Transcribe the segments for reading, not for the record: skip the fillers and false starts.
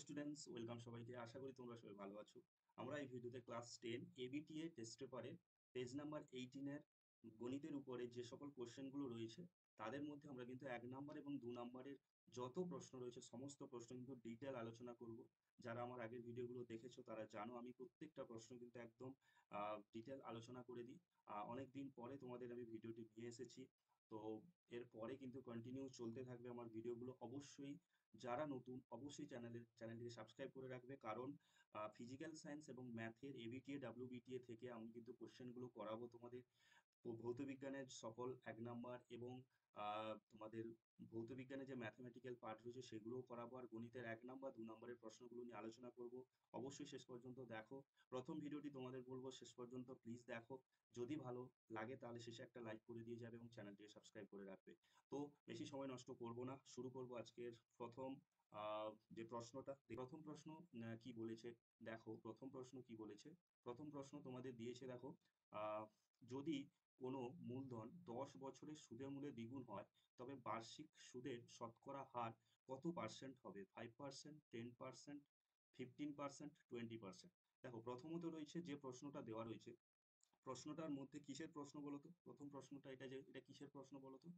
Students, welcome সবাইকে। আশা করি তোমরা সবাই ভালো আছো। আমরা এই ভিডিওতে ক্লাস 10 এবিটিএ টেস্ট পেপারের পেজ নাম্বার 18 এর গণিতের উপরে যে সকল কোশ্চেনগুলো রয়েছে তাদের মধ্যে আমরা কিন্তু 1 নাম্বার এবং 2 নাম্বারের যত প্রশ্ন রয়েছে সমস্ত প্রশ্ন কিন্তু ডিটেল আলোচনা করব। যারা আমার আগের ভিডিওগুলো দেখেছো তারা জানো আমি প্রত্যেকটা প্রশ্ন কিন্তু একদম ডিটেল আলোচনা করে দিই। অনেক দিন পরে তোমাদের আমি ভিডিওটি নিয়ে এসেছি। তো এরপরে কিন্তু কন্টিনিউ চলতে থাকবে আমার ভিডিওগুলো। অবশ্যই যারা নতুন অবশ্যই চ্যানেলটিকে সাবস্ক্রাইব করে রাখবে, কারণ ফিজিক্যাল সায়েন্স এবং ম্যাথের এবিটিএ ডাব্লিউবিটিএ থেকে আমি কিন্তু কোশ্চেনগুলো করাবো তোমাদের। ভৌত বিজ্ঞানের সকল 1 নাম্বার এবং তোমাদের ভৌত বিজ্ঞানের যে ম্যাথমেটিক্যাল পার্ট রয়েছে সেগুলোও করাবো, আর গণিতের 1 নাম্বার 2 নাম্বারের প্রশ্নগুলো নিয়ে আলোচনা করব। অবশ্যই শেষ পর্যন্ত দেখো। প্রথম ভিডিওটি তোমাদের বলবো শেষ পর্যন্ত প্লিজ দেখো। যদি ভালো লাগে তাহলে শেষে একটা লাইক করে দিয়ে যাবে এবং চ্যানেলটিকে সাবস্ক্রাইব করে রাখবে। তো বেশি সময় নষ্ট করব না, শুরু করব আজকের প্রথম যে প্রশ্নটা। প্রথম প্রশ্ন কি বলেছে দেখো। প্রথম প্রশ্ন কি বলেছে, প্রথম প্রশ্ন তোমাদের দিয়েছে দেখো। আহ যদি কোনো মূলধন 10 বছরের সুদে মূলে দ্বিগুণ হয় তবে বার্ষিক সুদের শতকরা হার কত পার্সেন্ট হবে? 5%, 10%, 15%, 20%? দেখো, প্রথমত রয়েছে যে প্রশ্নটা দেওয়া রয়েছে, প্রশ্নটার মধ্যে কিসের প্রশ্ন বলো তো? প্রথম প্রশ্নটা এটা, যে এটা কিসের প্রশ্ন বলো তো?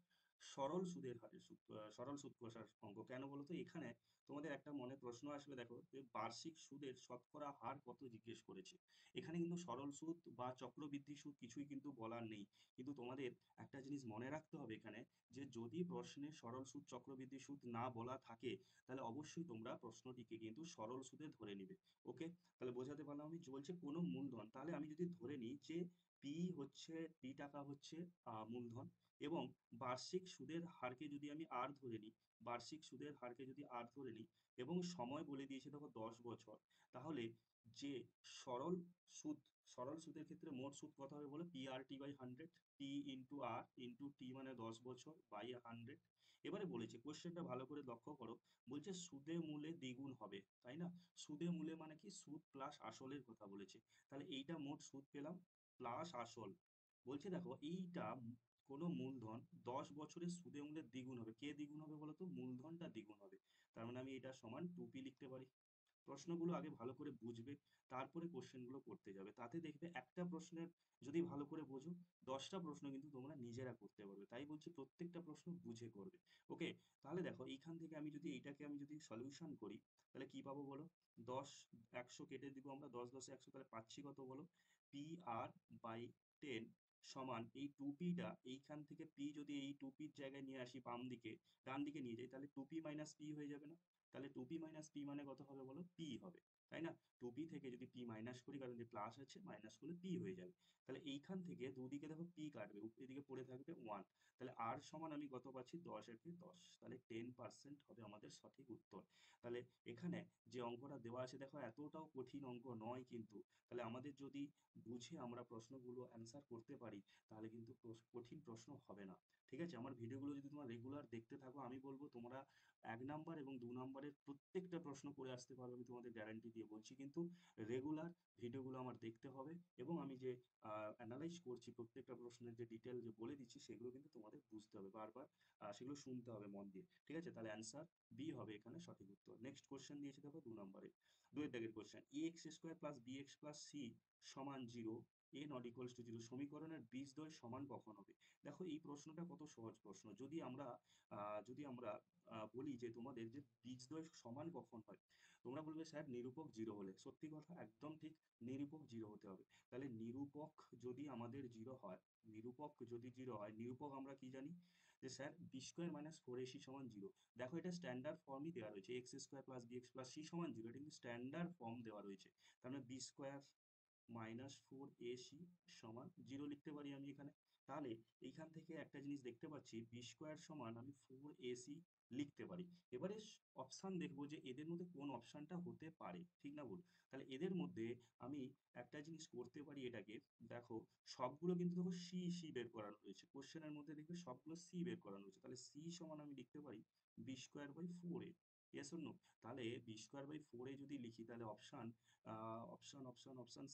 সরল সুদের হারের সুদ, সরল সুদ কষার অঙ্ক। কেন বলো তো? এখানে তোমাদের একটা মনে প্রশ্ন আসবে, দেখো যে বার্ষিক সুদের শতকরা হার কত জিজ্ঞেস করেছে। এখানে কিন্তু সরল সুদ বা চক্রবৃদ্ধি সুদ কিছুই কিন্তু বলার নেই। কিন্তু তোমাদের একটা জিনিস মনে রাখতে হবে এখানে, যে যদি প্রশ্নে সরল সুদ চক্রবৃদ্ধি সুদ না বলা থাকে তাহলে অবশ্যই তোমরা প্রশ্নটিকে কিন্তু সরল সুদে ধরে নিবে। ওকে, তাহলে বোঝাতে পারলাম আমি? বলছে কোনো মূলধন, তাহলে আমি যদি ধরে নিই যে পি টাকা হচ্ছে মূলধন, এবং বার্ষিক সুদের হারকে যদি আমি আর ধরে নিই, বার্ষিক সুদের হারকে যদি আর ধরে নিই, এবং সময় বলে দিয়েছে দেখো 10 বছর, তাহলে যে সরল সুদ, সরল সুদের ক্ষেত্রে মোট সুদ কত হবে বলো? P R T by 100, P into R into T মানে 10 বছর বাই 100। এবারে বলেছে, কোশ্চেনটা ভালো করে লক্ষ্য করো, বলছে সুদে মূলে দ্বিগুণ হবে, তাই না? সুদে মূলে মানে কি? সুদ প্লাস আসলের কথা বলেছে। তাহলে এইটা মোট সুদ পেলাম প্লাস আসল। বলছে দেখো এইটা কোনো মূলধন 10 বছরের সুদে মূলে দ্বিগুণ হবে। কে দ্বিগুণ হবে বলো তো? মূলধনটা দ্বিগুণ হবে। তার মানে আমি এটা সমান 2p লিখতে পারি। প্রশ্নগুলো আগে ভালো করে বুঝবে, তারপরে কোশ্চেনগুলো করতে যাবে। তাতে দেখবে একটা প্রশ্নের যদি ভালো করে বোঝো, 10টা প্রশ্ন কিন্তু তোমরা নিজেরা করতে পারবে। তাই বলছি প্রত্যেকটা প্রশ্ন বুঝে করবে। ওকে, তাহলে দেখো এইখান থেকে আমি যদি এইটাকে আমি যদি সলিউশন করি তাহলে কি পাবো বলো? 10, 100 কেটে দিব আমরা, 10 10 100, তাহলে পাচ্ছি কত বলো? পি আর বাই 10 সমান এই 2p টা, এইখান থেকে পি যদি এই 2pর জায়গায় নিয়ে আসি বাম দিকে, ডান দিকে নিয়ে যাই, তাহলে 2p মাইনাস পি হয়ে যাবে না? তাহলে 2p মাইনাস পি মানে কত হবে বলো? পি হবে, তাই না? 2p থেকে যদি পি মাইনাস করি, কারণ যে প্লাস আছে মাইনাস করলে পি হয়ে যাবে। তাহলে এইখান থেকে দুদিকে দেখো পি কাটবে, এদিকে পড়ে থাকবে 1। তাহলে আর সমান আমি কত পাচ্ছি? 10 × 10, তাহলে 10% হবে আমাদের সঠিক উত্তর। তাহলে এখানে যে অঙ্কটা দেওয়া আছে দেখো, এতটাও কঠিন অঙ্ক নয় কিন্তু। তাহলে আমাদের যদি বুঝে আমরা প্রশ্নগুলো অ্যান্সার করতে পারি তাহলে কিন্তু কঠিন প্রশ্ন হবে না। ঠিক আছে, আমার ভিডিওগুলো যদি তোমরা রেগুলার দেখতে থাকো, আমি বলবো তোমরা 1 নাম্বার এবং 2 নাম্বারের প্রত্যেকটা প্রশ্ন করে আসতে পারবে, আমি তোমাদের গ্যারান্টি দিয়ে বলছি। কিন্তু রেগুলার ভিডিওগুলো আমার দেখতে হবে, এবং আমি যে অ্যানালাইজ করছি প্রত্যেকটা প্রশ্নের যে ডিটেল যে বলে দিচ্ছি সেগুলো কিন্তু তোমাদের বুঝতে হবে বারবার, সেগুলো শুনতে হবে মন দিয়ে। ঠিক আছে, তাহলে অ্যান্সার বি হবে এখানে সঠিক উত্তর। নেক্সট কোশ্চেন দিয়েছে দেখো 2 নম্বরে, 2 এর question. A x square plus B x plus C সমান 0, এ নট ইকুয়ালস টু 0 সমীকরণের বীজদ্বয় সমান কখন হবে? দেখো এই প্রশ্নটা কত সহজ প্রশ্ন। যদি আমরা বলি যে তোমাদের যে বীজদ্বয় সমান কখন হয়, তোমরা বলবে স্যার নিরূপক 0 হলে। সত্যি কথা, একদম ঠিক, নিরূপক 0 হতে হবে। তাহলে নিরূপক যদি আমাদের 0 হয়, নিরূপক যদি 0 হয়, নিরূপক আমরা কি জানি? যে sir B square minus 4ac সমান 0। দেখো এটা স্ট্যান্ডার্ড ফর্মই দেওয়া রয়েছে, x square plus B x plus C সমান 0, এটা কিন্তু স্ট্যান্ডার্ড ফর্ম দেওয়া রয়েছে। তার মানে বি স্কোয়ার মাইনাস 4ac সমান 0 লিখতে পারি আমি এখানে। তাহলে এইখান থেকে একটা জিনিস দেখতে পাচ্ছি, বি স্কোয়ার সমান আমি 4ac লিখতে পারি। এবারে অপশান দেখবো যে এদের মধ্যে কোন অপশানটা হতে পারে, ঠিক না ভুল? তাহলে এদের মধ্যে আমি একটা জিনিস করতে পারি, এটাকে দেখো সবগুলো কিন্তু দেখো সি সি বের করানো রয়েছে কোশ্চেনের মধ্যে, দেখবে সবগুলো সি বের করানো রয়েছে। তাহলে সি সমান আমি লিখতে পারি B square by 4a। Yes or no? তাহলে বি স্কোয়ার বাই 4a যদি লিখি তাহলে অপশন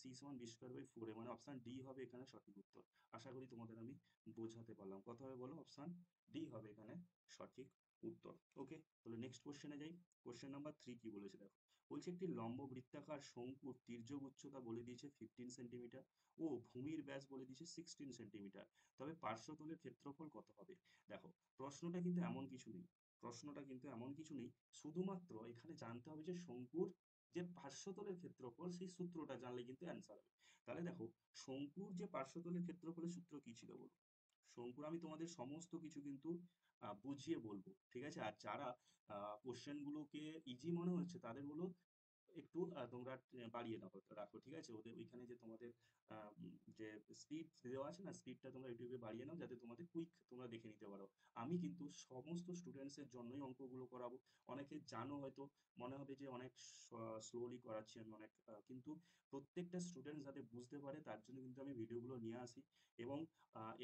সি সমান বি স্কোয়ার বাই 4a, মানে অপশন ডি হবে এখানে সঠিক উত্তর। আশা করি তোমাদের আমি বোঝাতে পারলাম। কথা হবে বলো? অপশন ডি হবে এখানে সঠিক উত্তর। ওকে, তাহলে নেক্সট কোশ্চেনে যাই। কোশ্চেন নাম্বার 3 কি বলেছে দেখো। বলছে একটি লম্ব বৃত্তাকার শঙ্কুর তির্যক উচ্চতা বলে দিয়েছে 15 সেন্টিমিটার ও ভূমির ব্যাস বলে দিয়েছে 16 সেন্টিমিটার। তবে পার্শ্বতলের ক্ষেত্রফল কত হবে? দেখো, প্রশ্নটা কিন্তু এমন কিছু নেই। প্রশ্নটা কিন্তু এমন কিছু নেই। শুধুমাত্র এখানে জানতে হবে যে শঙ্কুর যে পার্শ্বতলের ক্ষেত্রফল সেই সূত্রটা জানলে কিন্তু অ্যান্সার হবে। তাহলে দেখো, শঙ্কুর যে পার্শ্বতলের ক্ষেত্রফলের সূত্র কি ছিল বলো? শঙ্কুর আমি তোমাদের সমস্ত কিছু কিন্তু বুঝিয়ে বলবো, ঠিক আছে? আর যারা কোশ্চেন গুলোকে ইজি মনে হচ্ছে তাদের গুলো একটু তোমরা বাড়িয়ে রাখো, ঠিক আছে? ওদের ওইখানে যে তোমাদের যে স্পিড দেওয়া আছে না, স্পিডটা তোমরা ইউটিউবে বাড়িয়ে নাও যাতে তোমাদের কুইক তোমরা দেখে নিতে পারো। আমি কিন্তু সমস্ত স্টুডেন্টস এর জন্যই অঙ্কগুলো করাবো। অনেকে জানো হয়তো, মনে হবে যে অনেক স্লোলি করাচ্ছি আমি অনেক, কিন্তু প্রত্যেকটা স্টুডেন্ট যাতে বুঝতে পারে তার জন্য কিন্তু আমি ভিডিওগুলো নিয়ে আসি। এবং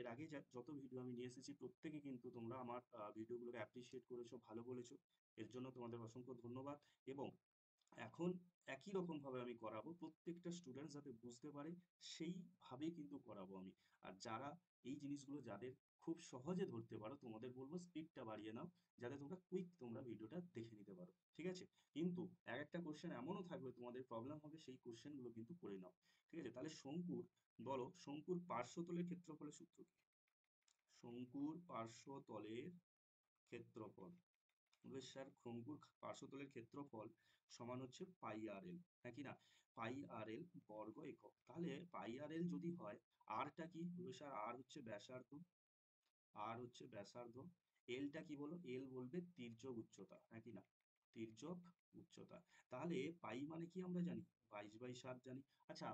এর আগে যত ভিডিও আমি নিয়ে এসেছি প্রত্যেকে কিন্তু তোমরা আমার ভিডিওগুলোকে অ্যাপ্রিসিয়েট করেছো, ভালো বলেছো। এর জন্য তোমাদের অসংখ্য ধন্যবাদ। এবং এখন একই রকম ভাবে আমি করাবো, প্রত্যেকটা স্টুডেন্ট যাতে বুঝতে পারে সেইভাবেই কিন্তু করাবো আমি। আর যারা এই জিনিসগুলো যাদের খুব সহজে ধরতে পারো তোমাদের বলবো স্পিডটা বাড়িয়ে নাও, যাতে তোমরা কুইক তোমরা ভিডিওটা দেখে নিতে পারো, ঠিক আছে? কিন্তু এক একটা কোশ্চেন এমনও থাকবে তোমাদের প্রবলেম হবে, সেই কোশ্চেন গুলো কিন্তু করে নাও, ঠিক আছে? তাহলে শঙ্কুর, বলো শঙ্কুর পার্শ্বতলের ক্ষেত্রফলের সূত্র কি? শঙ্কুর পার্শ্বতলের ক্ষেত্রফল, বলবে স্যার শঙ্কুর পার্শ্বতলের ক্ষেত্রফল সমান হচ্ছে পাই আর এল, হ্যাঁ কি না? পাই আর এল বর্গ একক। তাহলে পাই আর এল যদি হয়, আরটা কি? বলবে স্যার আর হচ্ছে ব্যাসার্ধ, আর হচ্ছে ব্যাসার্ধ। এলটা কি বলো? এল বলবে তির্যক উচ্চতা, হ্যাঁ কি না? তির্যক উচ্চতা। তাহলে পাই মানে কি আমরা জানি? 22/7 জানি। আচ্ছা,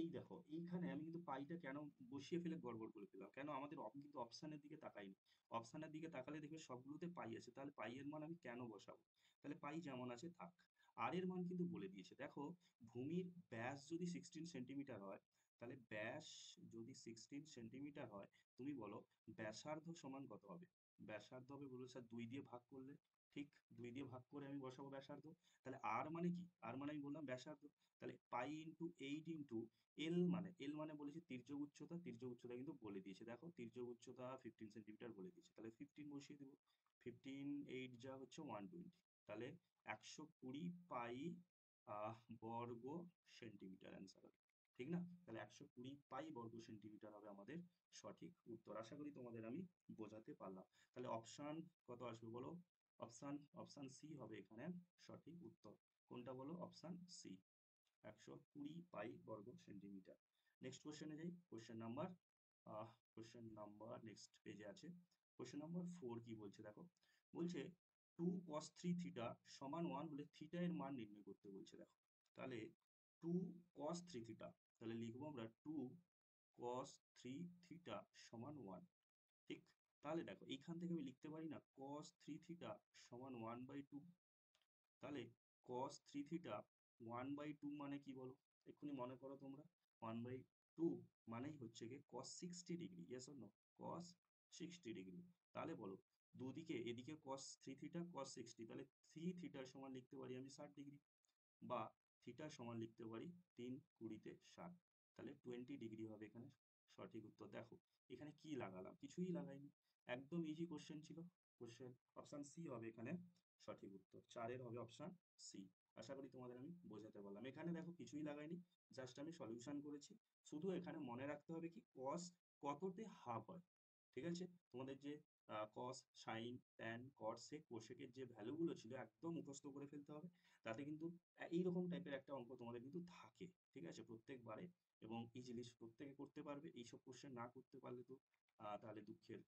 এই দেখো এইখানে আমি কিন্তু পাইটা কেন বসিয়ে ফেলে গড়বড় করে ফেললাম, কেন? আমাদের কিন্তু অপশানের দিকে তাকাইনি। অপশানের দিকে তাকালে দেখবে সবগুলোতে পাই আছে, তাহলে পাই এর মান আমি কেন বসাবো? তাহলে পাই যেমন আছে থাক। আর এর মান কিন্তু বলে দিয়েছে দেখো, ভূমির ব্যাস যদি 16 সেন্টিমিটার হয়, তাহলে ব্যাস যদি 16 সেন্টিমিটার হয়, তুমি বলো ব্যাসার্ধ সমান কত হবে? ব্যাসার্ধ হবে, বললো স্যার 2 দিয়ে ভাগ করলে। ঠিক, 2 দিয়ে ভাগ করে আমি বসাবো ব্যাসার্ধ। তাহলে আর মানে কি? আর মানে আমি বললাম ব্যাসার্ধ। তাহলে পাই ইন্টু 8 ইন্টু এল মানে বলেছে তির্যক উচ্চতা, তির্যক উচ্চতা কিন্তু বলে দিয়েছে দেখো, তির্যক উচ্চতা 15 সেন্টিমিটার বলে দিয়েছে, তাহলে 15 বসিয়ে দেবো। 15 8 যা হচ্ছে 120, তাহলে 120 পাই বর্গ সেন্টিমিটার অ্যান্সার হবে, ঠিক না? তাহলে 120 পাই বর্গ সেন্টিমিটার হবে আমাদের সঠিক উত্তর। আশা করি তোমাদের আমি বোঝাতে পারলাম। তাহলে অপশন কত আসবে বলো? অপশন অপশন সি হবে এখানে সঠিক উত্তর। কোনটা বলো? অপশন সি, 120 পাই বর্গ সেন্টিমিটার। নেক্সট কোশ্চেনে যাই। কোশ্চেন নাম্বার নেক্সট পেজে আছে। কোশ্চেন নাম্বার 4 কি বলছে দেখো। বলছে 2 cos 3 থিটা সমান 1 হলে থিটা এর মান নির্ণয় করতে বলছে দেখো। তাহলে 2 cos 3 থিটা, তাহলে লিখবো আমরা 2 cos 3 থিটা সমান 1, ঠিক? তাহলে দেখো এইখান থেকে আমি লিখতে পারি না cos 3 থিটা সমান 1/2। তাহলে cos 3 থিটা 1/2 মানে কি বলো? এক্ষুনি মনে করো তোমরা। 1/2 মানেই হচ্ছে গিয়ে cos 60 degree, yes or no? cos 60 degree. তাহলে বলো দুদিকে, এদিকে cos 3 থিটা cos 60, তাহলে 3 থিটার সমান লিখতে পারি আমি 60 ডিগ্রি, বা থিটার সমান লিখতে পারি 3 20 তে 60, তাহলে 20 ডিগ্রি হবে এখানে সঠিক উত্তর। দেখো এখানে কি লাগালাম? কিছুই লাগাইনি, একদম ইজি কোশ্চেন ছিল। কোশ্চেন অপশন সি হবে এখানে সঠিক উত্তর, 4-এর হবে অপশন সি। আশা করি তোমাদের আমি বোঝাতে পারলাম। এখানে দেখো কিছুই লাগাইনি, জাস্ট আমি সলিউশন করেছি। শুধু এখানে মনে রাখতে হবে কি cos কততে হাফ হয়, ঠিক আছে? তোমাদের যে cos sin tan cot sec cosec এর যে ভ্যালুগুলো ছিল একদম মুখস্থ করে ফেলতে হবে। তাতে কিন্তু এইরকম টাইপের একটা অঙ্ক তোমাদের কিন্তু থাকে, ঠিক আছে, প্রত্যেকবারে। এবং ইজিলি প্রত্যেকে করতে পারবে। এইসব কোশ্চেন না করতে পারলে তো তাহলে দুঃখের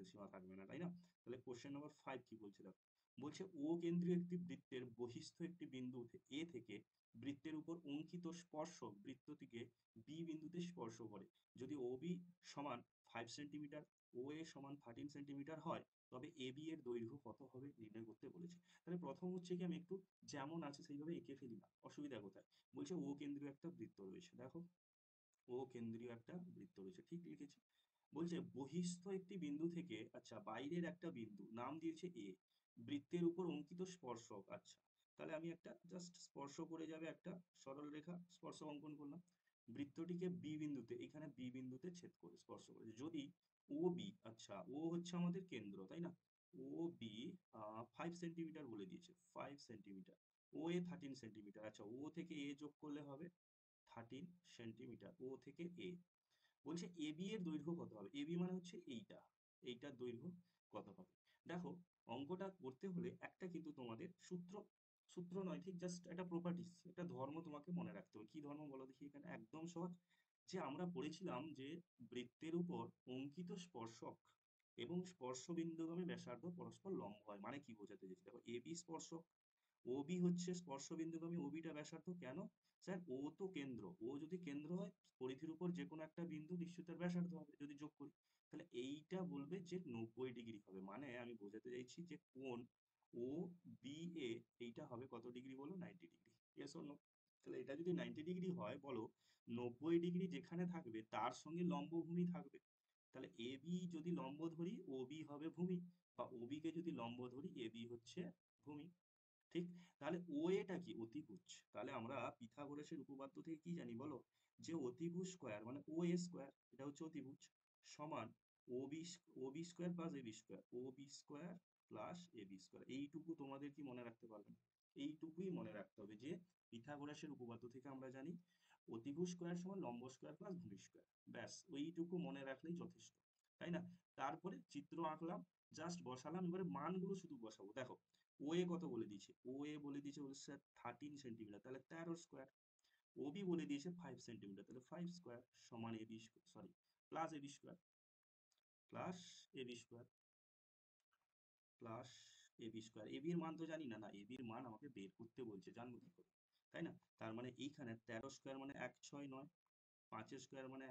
সীমা থাকবে না, তাই না? তাহলে কোশ্চেন নম্বর 5 কি বলছে দেখো। বলছে ও কেন্দ্রীয় একটি বৃত্তের বহিস্থ একটি বিন্দু এ থেকে বৃত্তের উপর অঙ্কিত স্পর্শক বৃত্তটিকে বি বিন্দুতে স্পর্শ করে। যদি ও বি সমান 5 সেন্টিমিটার, ও এ সমান 13 সেন্টিমিটার হয়, তবে এ বি এর দৈর্ঘ্য কত হবে নির্ণয় করতে বলেছে। তাহলে প্রথম হচ্ছে কি আমি একটু যেমন আছে সেইভাবে এঁকে ফেলি না, অসুবিধা কোথায়? বলছে ও কেন্দ্রীয় একটা বৃত্ত রয়েছে দেখো, ও কেন্দ্রীয় একটা বৃত্ত রয়েছে, ঠিক লিখেছি। বলছে বহিস্থ একটি বিন্দু থেকে, আচ্ছা বাইরের একটা বিন্দু নাম দিয়েছে এ, বৃত্তের উপর অঙ্কিত স্পর্শক, আচ্ছা তাহলে আমি একটা জাস্ট স্পর্শ করে যাবে একটা সরল রেখা স্পর্শক অঙ্কন করলাম। বৃত্তটিকে বি বিন্দুতে, এখানে বি বিন্দুতে ছেদ করে স্পর্শ করেছে। যদি ও বি, আচ্ছা ও হচ্ছে আমাদের কেন্দ্র তাই না, ও বি 5 সেন্টিমিটার বলে দিয়েছে, 5 সেন্টিমিটার। ও এ 13 সেন্টিমিটার। আচ্ছা, ও থেকে এ যোগ করলে হবে 13 সেন্টিমিটার, ও থেকে এ। বলছে এবি এর দৈর্ঘ্য কত হবে? এবি মানে হচ্ছে এইটা, এইটার দৈর্ঘ্য কত হবে? দেখো, অঙ্কটা করতে হলে একটা কিন্তু তোমাদের সূত্র, সূত্র নয় ঠিক, জাস্ট একটা প্রপার্টিস, একটা ধর্ম তোমাকে মনে রাখতে হবে। কি ধর্ম বলো দেখি এখানে? একদম সহজ। যে আমরা পড়েছিলাম যে বৃত্তের উপর অঙ্কিত স্পর্শক এবং স্পর্শবিন্দুগামী ব্যাসার্ধ পরস্পর লম্ব হয়। মানে কি বোঝাতে চাইছি? দেখো, এবি স্পর্শক, ওবি হচ্ছে স্পর্শবিন্দুগামী, ওবিটা ব্যাসার্ধ। কেন? স্যার, ও তো কেন্দ্র, ও যদি কেন্দ্র হয়, পরিধির উপর যে কোনো একটা বিন্দু নিশ্চয়ই তার ব্যাসার্ধ হবে যদি যোগ করি। তাহলে এইটা বলবে যে 90 ডিগ্রি হবে। মানে আমি বোঝাতে চাইছি যে কোণ ও বি এ, এইটা হবে কত ডিগ্রি বলো? 90 ডিগ্রি। Yes or no? তাহলে এটা যদি 90 ডিগ্রি হয়, বলো 90 ডিগ্রি যেখানে থাকবে তার সঙ্গে লম্ব ভূমি থাকবে। তাহলে এ বি যদি লম্ব ধরি, ও বি হবে ভূমি, বা ওবি কে যদি লম্ব ধরি, এ বি হচ্ছে ভূমি। ঠিক? তাহলে ও এটা কি? অতিভুজ। তাহলে আমরা পিথাগোরাসের উপপাদ্য থেকে কি জানি বলো? যে অতিভুজ স্কয়ার মানে ও এ স্কয়ার, এটা হচ্ছে অতিভুজ, সমান ও B square plus A B square, O B square plus A B square. এইটুকু তোমাদের কি মনে রাখতে পারবে না? এইটুকুই মনে রাখতে হবে যে পিথাগোরাসের উপপাদ্য থেকে আমরা জানি অতিভুজ স্কয়ার সমান লম্ব স্কয়ার প্লাস ভূমি স্কয়ার। ব্যাস, ওইটুকু মনে রাখলেই যথেষ্ট, তাই না? তারপরে চিত্র আঁকলাম, জাস্ট বসালাম, এবারে মানগুলো শুধু বসাবো। দেখো, ও এ কত বলে দিয়েছে? ও এ বলে দিয়েছে হচ্ছে স্যার 13 সেন্টিমিটার, তাহলে 13 স্কোয়ার। ও বি বলে দিয়েছে 5 সেন্টিমিটার, তাহলে 5 স্কোয়ার, সমান A B sorry plus A B square, plus A B square, plus A B square. A B এর মান তো জানি না, না এ বি এর মান আমাকে বের করতে বলছে, জানবো কি করে? তাই না? তার মানে এইখানে 13 স্কোয়ার মানে 1 6 9, 5 স্কোয়ার মানে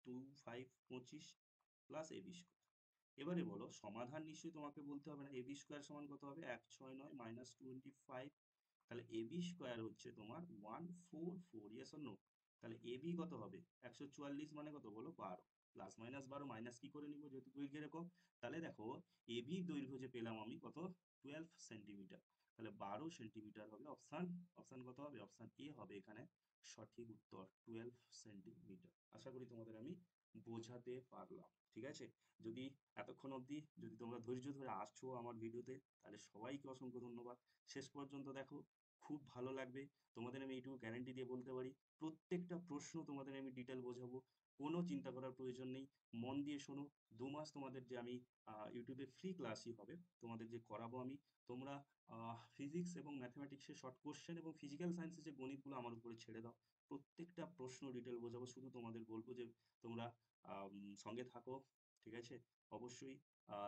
2 5 25, প্লাস এ বি স্কোয়ার। এবারে বলো সমাধান, নিশ্চয়ই তোমাকে বলতে হবে না। এ বি স্কোয়ার সমান কত হবে? 1 6 9 মাইনাস 25। তাহলে এ বি স্কোয়ার হচ্ছে তোমার 144। Yes or no? তাহলে এ বি কত হবে? 144 মানে কত বলো? 12। প্লাস মাইনাস 12, মাইনাস কি করে নিবো যেহেতু দৈর্ঘ্যের একক? তাহলে দেখো, এ বি দৈর্ঘ্য যে পেলাম আমি কত? 12 সেন্টিমিটার। তাহলে 12 সেন্টিমিটার হবে অপশান। অপশান কত হবে? অপশান এ হবে এখানে সঠিক উত্তর, 12 সেন্টিমিটার। আশা করি তোমাদের আমি বোঝাতে পারলাম। ঠিক আছে? যদি এতক্ষণ অবধি যদি তোমরা ধৈর্য ধরে আসছো আমার ভিডিওতে, তাহলে সবাইকে অসংখ্য ধন্যবাদ। শেষ পর্যন্ত দেখো, খুব ভালো লাগবে। তোমাদের আমি এইটুকু গ্যারান্টি দিয়ে বলতে পারি, প্রত্যেকটা প্রশ্ন তোমাদের আমি ডিটেল বোঝাবো। কোনো চিন্তা করার প্রয়োজন নেই। মন দিয়ে শোনো। 2 মাস তোমাদের যে আমি ইউটিউবে ফ্রি ক্লাসই হবে, তোমাদের যে করাবো আমি। তোমরা ফিজিক্স এবং ম্যাথমেটিক্সের শর্ট কোশ্চেন এবং ফিজিক্যাল সায়েন্সের যে গণিতগুলো আমার উপরে ছেড়ে দাও। প্রত্যেকটা প্রশ্ন ডিটেল বোঝাবো। শুধু তোমাদের বলবো যে তোমরা সঙ্গে থাকো। ঠিক আছে? অবশ্যই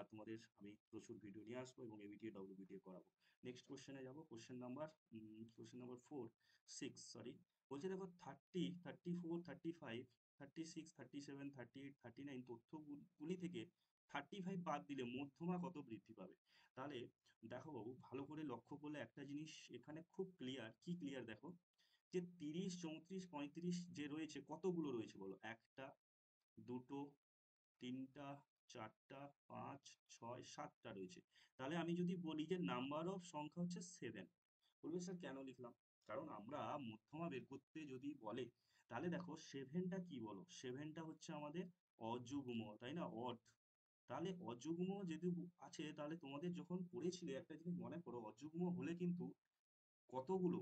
তোমাদের আমি প্রচুর ভিডিও নিয়ে আসবো এবং এবিটিএ ডব্লিউবিটিএ করাবো। নেক্সট কোশ্চেনে যাবো। কোশ্চেন নাম্বার 6 বলছে দেখো, 30 34 35 36 37 38 তথ্যগুলি থেকে 35 বাদ দিলে মধ্যমা কত বৃদ্ধি পাবে? তাহলে দেখো বাবু, ভালো করে লক্ষ্য করলে একটা জিনিস এখানে খুব ক্লিয়ার। কি ক্লিয়ার? দেখো, যে 30 34 35 যে রয়েছে, কতগুলো রয়েছে বলো? একটা, দুটো, তিনটা, চারটা, পাঁচ, ছয়, সাতটা রয়েছে। তাহলে আমি যদি বলি যে নাম্বার অফ সংখ্যা হচ্ছে 7, বলবে স্যার কেন লিখলাম? কারণ আমরা মধ্যমা বের করতে যদি বলে, তাহলে দেখো সেভেনটা কি বলো? সেভেনটা হচ্ছে আমাদের অযুগ্ম, তাই না? অড। তাহলে অযুগ্ম যদি আছে, তাহলে তোমাদের যখন পড়েছিলে একটা জিনিস মনে করো, অযুগ্ম হলে কিন্তু কতগুলো,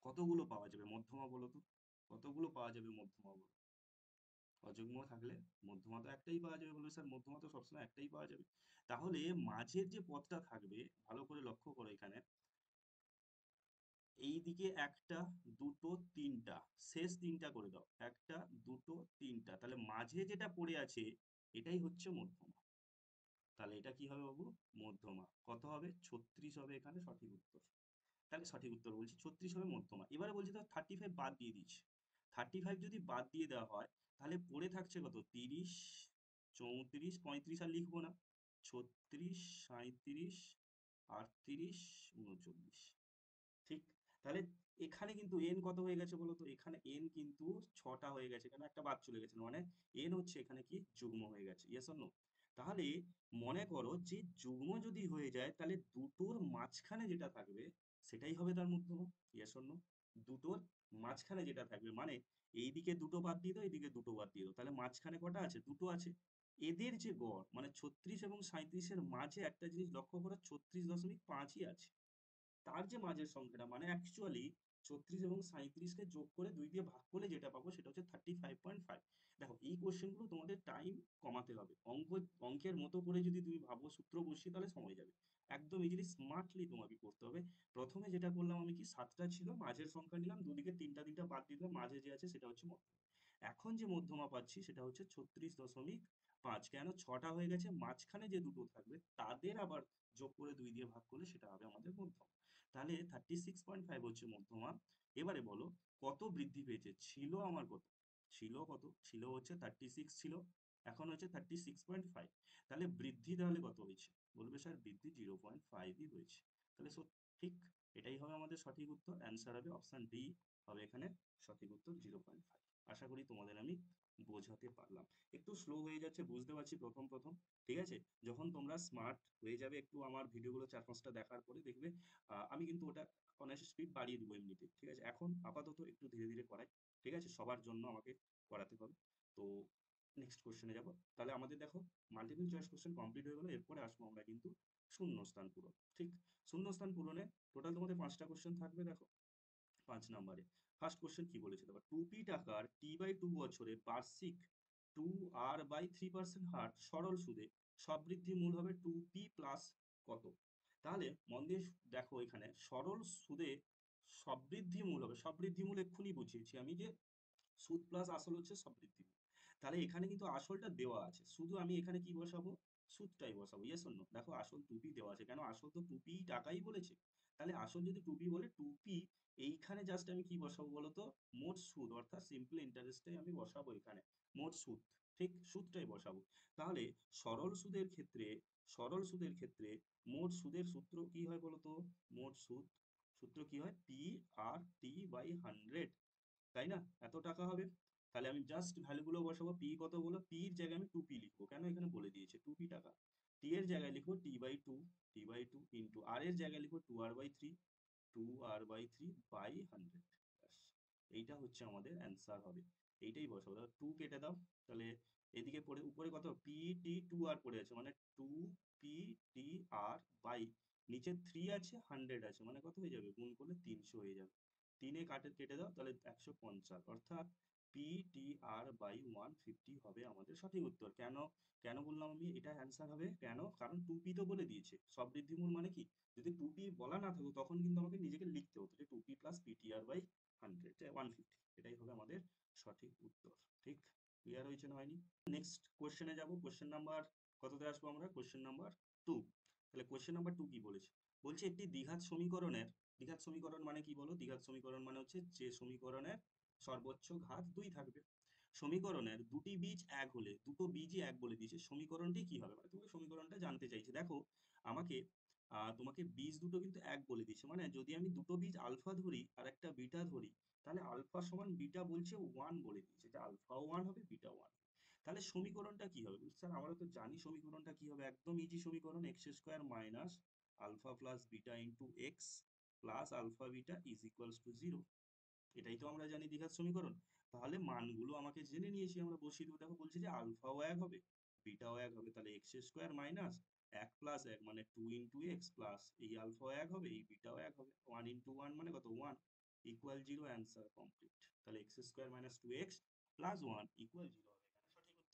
কতগুলো পাওয়া যাবে মধ্যমা বলো তো? কতগুলো পাওয়া যাবে মধ্যমা বলো? অযুগ্ম থাকলে মধ্যমা তো একটাই পাওয়া যাবে। বলবে স্যার মধ্যমা তো সবসময় একটাই পাওয়া যাবে। তাহলে মাঝের যে পদটা থাকবে, ভালো করে লক্ষ্য করো এখানে, এই দিকে একটা, দুটো, তিনটা, শেষ তিনটা করে দাও। একটা, দুটো, তিনটা, তাহলে মাঝে যেটা পড়ে আছে এটাই হচ্ছে মধ্যমা। তাহলে এটা কি হবে বাবু? মধ্যমা। কত হবে? 36 হবে এখানে সঠিক উত্তর। তাহলে সঠিক উত্তর বলছি 36 হবে মধ্যমা। এবারে বলছি তো 35 বাদ দিয়ে দিচ্ছি। 35 যদি বাদ দিয়ে দেওয়া হয়, তাহলে পড়ে থাকছে কত? 30, 34, 35 আর লিখবো না। 36, 37, 38, 39। ঠিক? তাহলে এখানে কিন্তু এন কত হয়ে গেছে বলো তো? এখানে এন কিন্তু 6টা হয়ে গেছে, এখানে একটা বাদ চলে গেছে, মানে এন হচ্ছে এখানে কি যুগ্ম হয়ে গেছে। Yes or no? তাহলে মনে করো যে যুগ্ম যদি হয়ে যায়, তাহলে দুটোর মাঝখানে যেটা থাকবে সেটাই হবে তার মধ্যমা। Yes or no? দুটোর মাঝখানে যেটা থাকবে, মানে এইদিকে দুটো বাদ দিয়ে দাও, এইদিকে দুটো বাদ দিয়ে দাও, তাহলে মাঝখানে কটা আছে? দুটো আছে। এদের যে গড় মানে 36 এবং 37-এর মাঝে একটা জিনিস লক্ষ্য করো, 36.5ই আছে। তার যে মাঝের সংখ্যাটা মানে অ্যাকচুয়ালি 36 এবং 37-কে যোগ করে 2 দিয়ে ভাগ করলে যেটা পাবো সেটা হচ্ছে 35.5। দেখো এই কোশ্চেনগুলো তোমাদের টাইম কমাতে হবে। অঙ্কের মতো করে যদি তুমি ভাবো সূত্র বসিয়ে তাহলে সময় যাবে। একদম ইজিলি স্মার্টলি তোমাকে করতে হবে। প্রথমে যেটা করলাম আমি কি, 7টা ছিল, মাঝের সংখ্যা নিলাম, দুদিকে তিনটা তিনটা বাদ দিলাম, মাঝে যে আছে সেটা হচ্ছে মধ্যমা। এখন যে মধ্যমা পাচ্ছি সেটা হচ্ছে 36.5। কেন 6টা হয়ে গেছে, মাঝখানে যে দুটো থাকবে তাদের আবার যোগ করে 2 দিয়ে ভাগ করলে সেটা হবে আমাদের মধ্যমা। তাহলে 36.5 হচ্ছে মধ্যমা। এবারে বলো কত বৃদ্ধি পেয়েছে। ছিল আমার কত, ছিল হচ্ছে 36 ছিল, এখন হচ্ছে 36.5। তাহলে বৃদ্ধি তাহলে কত হয়েছে, বলবে স্যার বৃদ্ধি 0.5ই হয়েছে। তাহলে ঠিক এটাই হবে আমাদের সঠিক উত্তর। অ্যান্সার হবে অপশন ডি হবে এখানে সঠিক উত্তর 0.5। আশা করি তোমাদের আমি বোঝাতে পারলাম। একটু স্লো হয়ে যাচ্ছে বুঝতে পারছি প্রথম প্রথম, ঠিক আছে। যখন তোমরা স্মার্ট হয়ে যাবে একটু আমার ভিডিওগুলো 4-5টা দেখার পরে দেখবে আমি কিন্তু ওটা অনায়াসে স্পিড বাড়িয়ে দেবো এমনিতে, ঠিক আছে। এখন আপাতত একটু ধীরে ধীরে করাই, ঠিক আছে, সবার জন্য আমাকে করাতে হবে। তো নেক্সট কোশ্চেনে যাব। তাহলে আমাদের দেখো মাল্টিপল চয়েস কোশ্চেন কমপ্লিট হয়ে গেল। এরপরে আসবো আমরা কিন্তু শূন্যস্থান পূরণ, ঠিক। শূন্যস্থান পূরণে টোটাল তোমাদের 5টা কোশ্চেন থাকবে। দেখো 5 নম্বরে ফার্স্ট কোশ্চেন কি বলেছে দেখো, 2p টাকার t/2 বছরে বার্ষিক 2r/3% হার সরল সুদে সববৃদ্ধি মূল হবে 2p প্লাস কত। তাহলে মন দিয়ে দেখো, এখানে সরল সুদে সববৃদ্ধি মূল হবে, সববৃদ্ধি মূল এক্ষুনি বুঝিয়েছি আমি যে সুদ প্লাস আসল হচ্ছে সববৃদ্ধি মূল। তাহলে এখানে কিন্তু আসলটা দেওয়া আছে, শুধু আমি এখানে কি বসাবো, সুদটাই বসাবো। Yes or no. দেখো আসল 2p দেওয়া আছে, কেন আসল তো 2p টাকাই বলেছে। তাহলে আসল যদি 2p বলে 2p, এইখানে জাস্ট আমি কি বসাবো বলতো, মোট সুদ অর্থাৎ সিম্পল ইন্টারেস্টটাই আমি বসাবো এখানে, মোট সুদ, ঠিক সুদটাই বসাবো। তাহলে সরল সুদের ক্ষেত্রে, সরল সুদের ক্ষেত্রে মোট সুদের সূত্র কি হয় বলতো, মোট সুদ সূত্র কি হয়, p/100, তাই না, এত টাকা হবে। তাহলে আমি জাস্ট ভ্যালুগুলো বসাবো, পি কত বলো, পির জায়গায় আমি 2p লিখবো, কেন এখানে বলে দিয়েছে 2p টাকা। টি এর জায়গায় লিখবো t/2 ইন্টু আর এর জায়গায় লিখবো 2r/3, 2r/3/100। এইটা হচ্ছে আমাদের অ্যান্সার হবে, এইটাই বসাবো। 2 কেটে দাও, তাহলে এদিকে পড়ে উপরে কত p/2r পড়ে আছে, মানে 2p/2r বাই নিচে 3 আছে 100 আছে, মানে কত হয়ে যাবে, গুণ করলে 300 হয়ে যাবে। 3 এ কেটে দাও, তাহলে 150, অর্থাৎ p/150 হবে আমাদের সঠিক উত্তর। কেন কেন বললাম আমি এটা অ্যান্সার হবে, কেন, কারণ 2p তো বলে দিয়েছে। সব বৃদ্ধিমূল মানে কি, যদি 2p বলা না থাকতো তখন কিন্তু আমাকে নিজেকে লিখতে হতো যে 2p প্লাস ptr/100 150, এটাই হবে আমাদের সঠিক উত্তর। ঠিক ক্লিয়ার হয়েছে না হয়নি। নেক্সট কোশ্চেনে যাব। কোশ্চেন নাম্বার কততে আসবো আমরা, কোশ্চেন নাম্বার 2। তাহলে কোশ্চেন নাম্বার 2 কি বলেছে, বলছে একটি দ্বিঘাত সমীকরণের, দ্বিঘাত সমীকরণ মানে কি বলো, দ্বিঘাত সমীকরণ মানে হচ্ছে যে সমীকরণের সর্বোচ্চ ঘাত 2 থাকবে। সমীকরণের দুটি বীজ এক হলে, দুটো বীজই এক বলে দিয়েছে, সমীকরণটি কি হবে, মানে তোমাকে সমীকরণটা জানতে চাইছে। দেখো আমাকে তোমাকে বীজ দুটো কিন্তু এক বলে দিয়েছে, মানে যদি আমি দুটো বীজ আলফা ধরি আর একটা বিটা ধরি, তাহলে আলফা সমান বিটা বলছে 1 বলে দিয়েছে, যে আলফা 1 হবে বিটা 1। তাহলে সমীকরণটা কি হবে, স্যার আমরা তো জানি সমীকরণটা কি হবে, একদম ইজি সমীকরণ, x square minus alpha plus beta into x plus alpha beta is equals to 0। এটাই তো আমরা জানি দ্বিঘাত সমীকরণ। তাহলে মানগুলো আমাকে জেনে নিয়েছি, আমরা বসিয়ে দেবো। দেখো বলছে যে আলফাও এক হবে বিটাও এক হবে, তাহলে এক্স স্কোয়ার মাইনাস 1 প্লাস 1 মানে 2 ইন্টু এক্স প্লাস এই আলফাও এক হবে এই বিটাও এক হবে, 1 ইন্টু 1 মানে কত 1 ইকুয়াল 0, অ্যান্সার কমপ্লিট। তাহলে x square minus 2x plus 1 equal 0 হবে এখানে সঠিক উত্তর।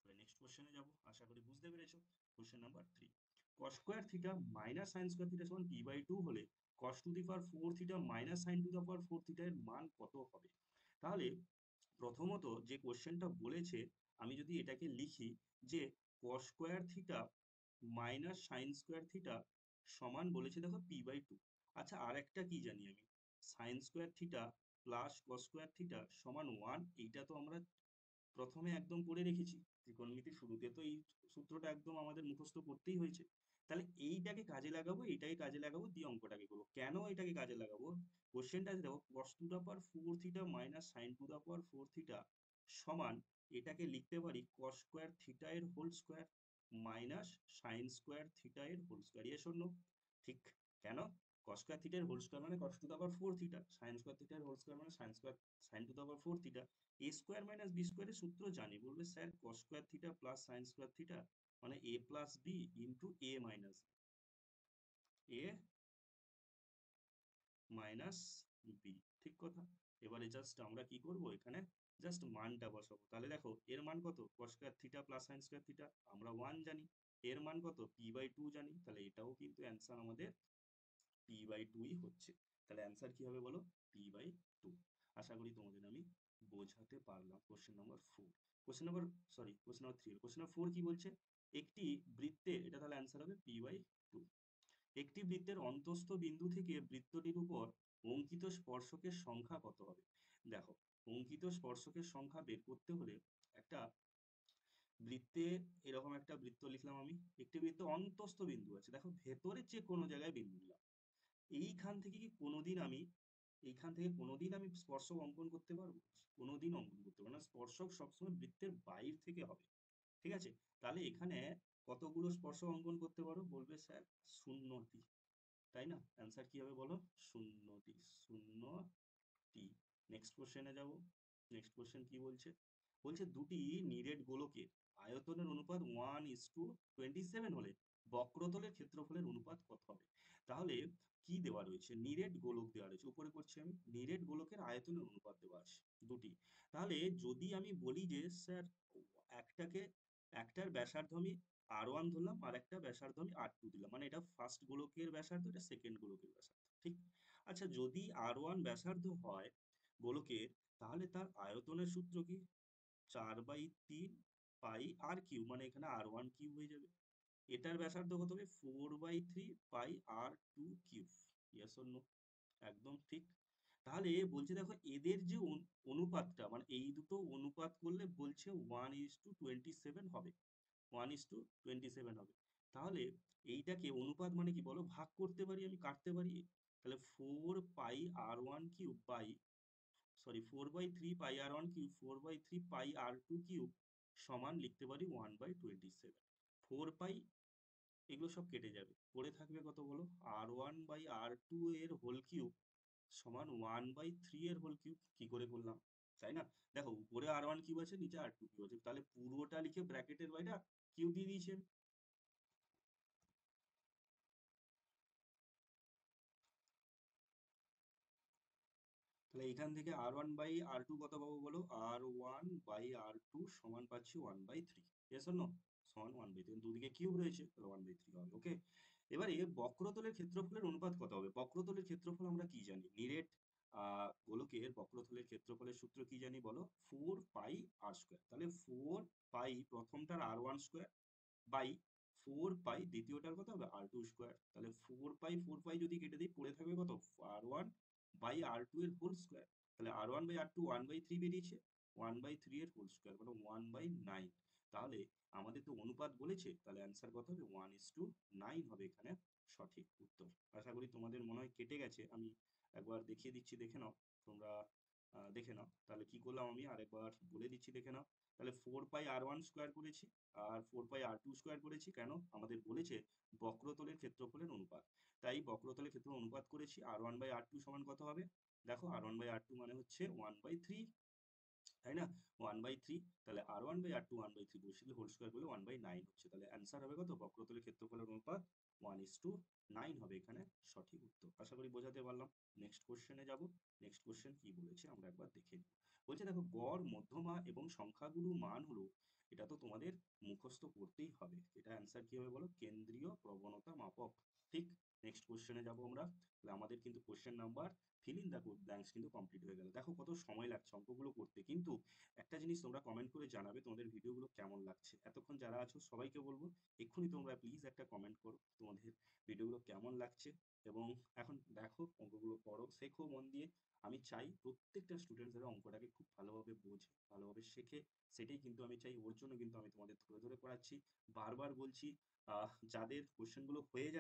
তাহলে নেক্সট কোশ্চেনে যাবো, আশা করি বুঝতে পেরেছো। Question number 3, cos square theta minus sin square theta সমান p/2 হলে cos to the power 4 theta minus sin to the power 4 theta এর মান কত হবে। তাহলে প্রথমত যে কোশ্চেনটা বলেছে, আমি যদি এটাকে লিখি যে cos square theta minus sin square theta সমান বলেছে দেখো p/2। আচ্ছা আর একটা কি জানি আমি, sin square theta plus cos square theta সমান 1, এইটা তো আমরা প্রথমে একদম পড়ে রেখেছি, ত্রিকোণমিতির শুরুতে তো এই সূত্রটা একদম আমাদের মুখস্থ করতেই হয়েছে। তাহলে এইটাকে কাজে লাগাবো, এইটাকে কাজে লাগাবো, দিয়ে অঙ্কটাকে করবো। কেন এটাকে কাজে লাগাবো, কোশ্চেনটা আছে দেখো cos to the power 4 theta minus sin to the power 4 theta সমান, এটাকে লিখতে পারি cos স্কোয়ার থিটা এর whole square minus sin square theta এর whole square. Yes or no, ঠিক। কেন, cos স্কয়ার থিটার হোল স্কয়ার মানে cos to the power 4 theta, sin square থিটার হোল স্কয়ার মানে sin to the power 4 theta. a square minus b স্কয়ারের সূত্র জানি, বলবে sir cos square theta plus sin square theta মানে a plus b into a minus b, ঠিক কথা। এবারে জাস্ট আমরা কি করব, এখানে জাস্ট মানটা বসাবো। তাহলে দেখো এর মান কত, cos square theta plus sin square theta আমরা 1 জানি, এর মান কত p/2 জানি, তাহলে এটাও কিন্তু অ্যান্সার আমাদের p/2ই হচ্ছে। তাহলে অ্যান্সার কি হবে বলো, p/2। আশা করি তোমাদের আমি বোঝাতে পারলাম। Question number 4, question number sorry question number 3, question number 4 কি বলছে, একটি বৃত্তের, এটা তাহলে অ্যান্সার হবে p/2, একটি বৃত্তের অন্তঃস্থ বিন্দু থেকে বৃত্তটির উপর অঙ্কিত স্পর্শকের সংখ্যা কত হবে। দেখো, অঙ্কিত স্পর্শকের সংখ্যা বের করতে হলে একটা বৃত্তে, এরকম একটা বৃত্ত লিখলাম আমি, একটি বৃত্ত অন্তঃস্থ বিন্দু আছে, দেখো ভেতরে যে কোনো জায়গায় বিন্দু নিলাম, এইখান থেকে কি কোনোদিন আমি, এইখান থেকে কোনোদিন আমি স্পর্শক অঙ্কন করতে পারবো? কোনোদিন অঙ্কন করতে পারবো না, স্পর্শক সবসময় বৃত্তের বাইর থেকে হবে। ঠিক আছে, তাহলে এখানে কতগুলো স্পর্শক অঙ্কন করতে পারো, বলবে স্যার 0টি, তাই না? অ্যান্সার কি হবে বলো, 0টি, 0টি। নেক্সট কোশ্চেনে যাব। নেক্সট কোশ্চেন কি বলছে, বলছে দুটি নিরেট গোলকের আয়তনের অনুপাত 1:27 হলে বক্রতলের ক্ষেত্রফলের অনুপাত কত হবে। তাহলে কি দেওয়া রয়েছে, নিরেট গোলক দেওয়া রয়েছে, উপরে করছি আমি, নিরেট গোলকের আয়তনের অনুপাত দেওয়া আছে দুটি। তাহলে যদি আমি বলি যে স্যার একটাকে, একটার ব্যাসার্ধ আমি r1 ধরলাম আর একটা ব্যাসার্ধ আমি r2 দিলাম, মানে এটা ফার্স্ট গোলকের ব্যাসার্ধ, এটা সেকেন্ড গোলকের ব্যাসার্ধ, ঠিক। আচ্ছা, যদি r1 ব্যাসার্ধ হয় গোলকের, তাহলে তার আয়তনের সূত্র কি, 4/3 পাই আর কিউ, মানে এখানে r1 কিউ হয়ে যাবে। এটার ব্যাসার্ধ কত হবে, 4/3 pi r2 cube. Yes or no? একদম ঠিক। তাহলে বলছে দেখো এদের যে অনুপাতটা, মানে এই দুটো অনুপাত করলে বলছে 1:27 হবে, 1:27 হবে। তাহলে এইটাকে অনুপাত মানে কি বলো, ভাগ করতে পারি, আমি কাটতে পারি। তাহলে 4 pi r1 cube by, sorry 4/3 pi r1 cube, 4/3 pi r2 cube সমান লিখতে পারি 1/27। 4 পাই, এগুলো সব কেটে যাবে, পড়ে থাকবে কত বলো, r1/r2 এর হোল কিউব সমান 1/3 এর হোল কিউব। কি করে করলাম, তাই না? দেখো উপরে r1 কিউব আছে, নিচে r2 কিউব আছে, তাহলে পুরোটা লিখে ব্র্যাকেটের বাইরে কিউব দিয়ে দিয়েছেন। তাহলে এখান থেকে r1/r2 কত পাবো বলো, r1/r2 সমান পাচ্ছি 1/3। Yes or no? সমান 1/3, দুদিকে কিউব রয়েছে, তাহলে 1/3 হবে। ওকে, এবারে বক্রতলের ক্ষেত্রফলের অনুপাত কত হবে। বক্রতলের ক্ষেত্রফল আমরা কি জানি, নিরেট গোলকের বক্রতলের ক্ষেত্রফলের সূত্র কি জানি বলো, 4 পাই r স্কোয়ার। তাহলে 4 পাই প্রথমটার r1 স্কোয়ার বাই 4 পাই দ্বিতীয়টার কত হবে, r2 স্কোয়ার। তাহলে 4 পাই যদি কেটে দিই, পড়ে থাকবে কত, r1/r2 এর হোল স্কোয়ার। তাহলে r1/r2 1/3 বেরিয়েছে, 1/3 এর হোল স্কোয়ার মানে 1/9। তাহলে আমাদের তো অনুপাত বলেছে, তাহলে অ্যান্সার কত হবে, 1:9 হবে এখানে সঠিক উত্তর। আশা করি তোমাদের মনে হয় কেটে গেছে, আমি একবার দেখিয়ে দিচ্ছি, দেখে নাও তোমরা, দেখে নাও। তাহলে কি করলাম আমি আরেকবার বলে দিচ্ছি, দেখে নাও। তাহলে 4 পাই r1 স্কোয়ার করেছি আর 4 পাই r2 স্কোয়ার করেছি, কেন, আমাদের বলেছে বক্রতলের ক্ষেত্রফলের অনুপাত, তাই বক্রতলের ক্ষেত্রফল অনুপাত করেছি। r1/r2 সমান কত হবে, দেখো r1/r2 মানে হচ্ছে 1/3, তাই না, 1/3। তাহলে r1/r2 1/3 বসিয়ে হোল স্কোয়ার করলে 1/9 হচ্ছে, তাহলে অ্যান্সার হবে কত, বক্রতলের ক্ষেত্রফলের অনুপাত 1:9 হবে এখানে সঠিক উত্তর। আশা করি বোঝাতে পারলাম। নেক্সট কোশ্চেনে যাব। নেক্সট কোশ্চেন কি বলেছে আমরা একবার দেখে নিই। বলছে দেখো গড়, মধ্যমা এবং সংখ্যাগুরু মান হলো, এটা তো তোমাদের মুখস্থ করতেই হবে, এটা অ্যান্সার কি হবে বলো, কেন্দ্রীয় প্রবণতা মাপক, ঠিক। নেক্সট কোশ্চেনে যাব আমরা। তাহলে আমাদের কিন্তু question number fill in the blanks কিন্তু কমপ্লিট হয়ে গেল। দেখো কত সময় লাগছে অঙ্কগুলো করতে, কিন্তু একটা জিনিস তোমরা কমেন্ট করে জানাবে তোমাদের ভিডিওগুলো কেমন লাগছে। এতক্ষণ যারা আছো সবাইকে বলবো এক্ষুনি তোমরা প্লিজ একটা কমেন্ট করো তোমাদের ভিডিওগুলো কেমন লাগছে। এবং এখন দেখো অঙ্কগুলো পড়ো, শেখো মন দিয়ে। আমি চাই প্রত্যেকটা স্টুডেন্ট যারা অঙ্কটাকে খুব ভালোভাবে বোঝে, ভালোভাবে শেখে, সেটাই কিন্তু আমি চাই। ওর জন্য কিন্তু আমি তোমাদের ধরে ধরে করাচ্ছি। বারবার বলছি, যাদের কোশ্চেনগুলো হয়ে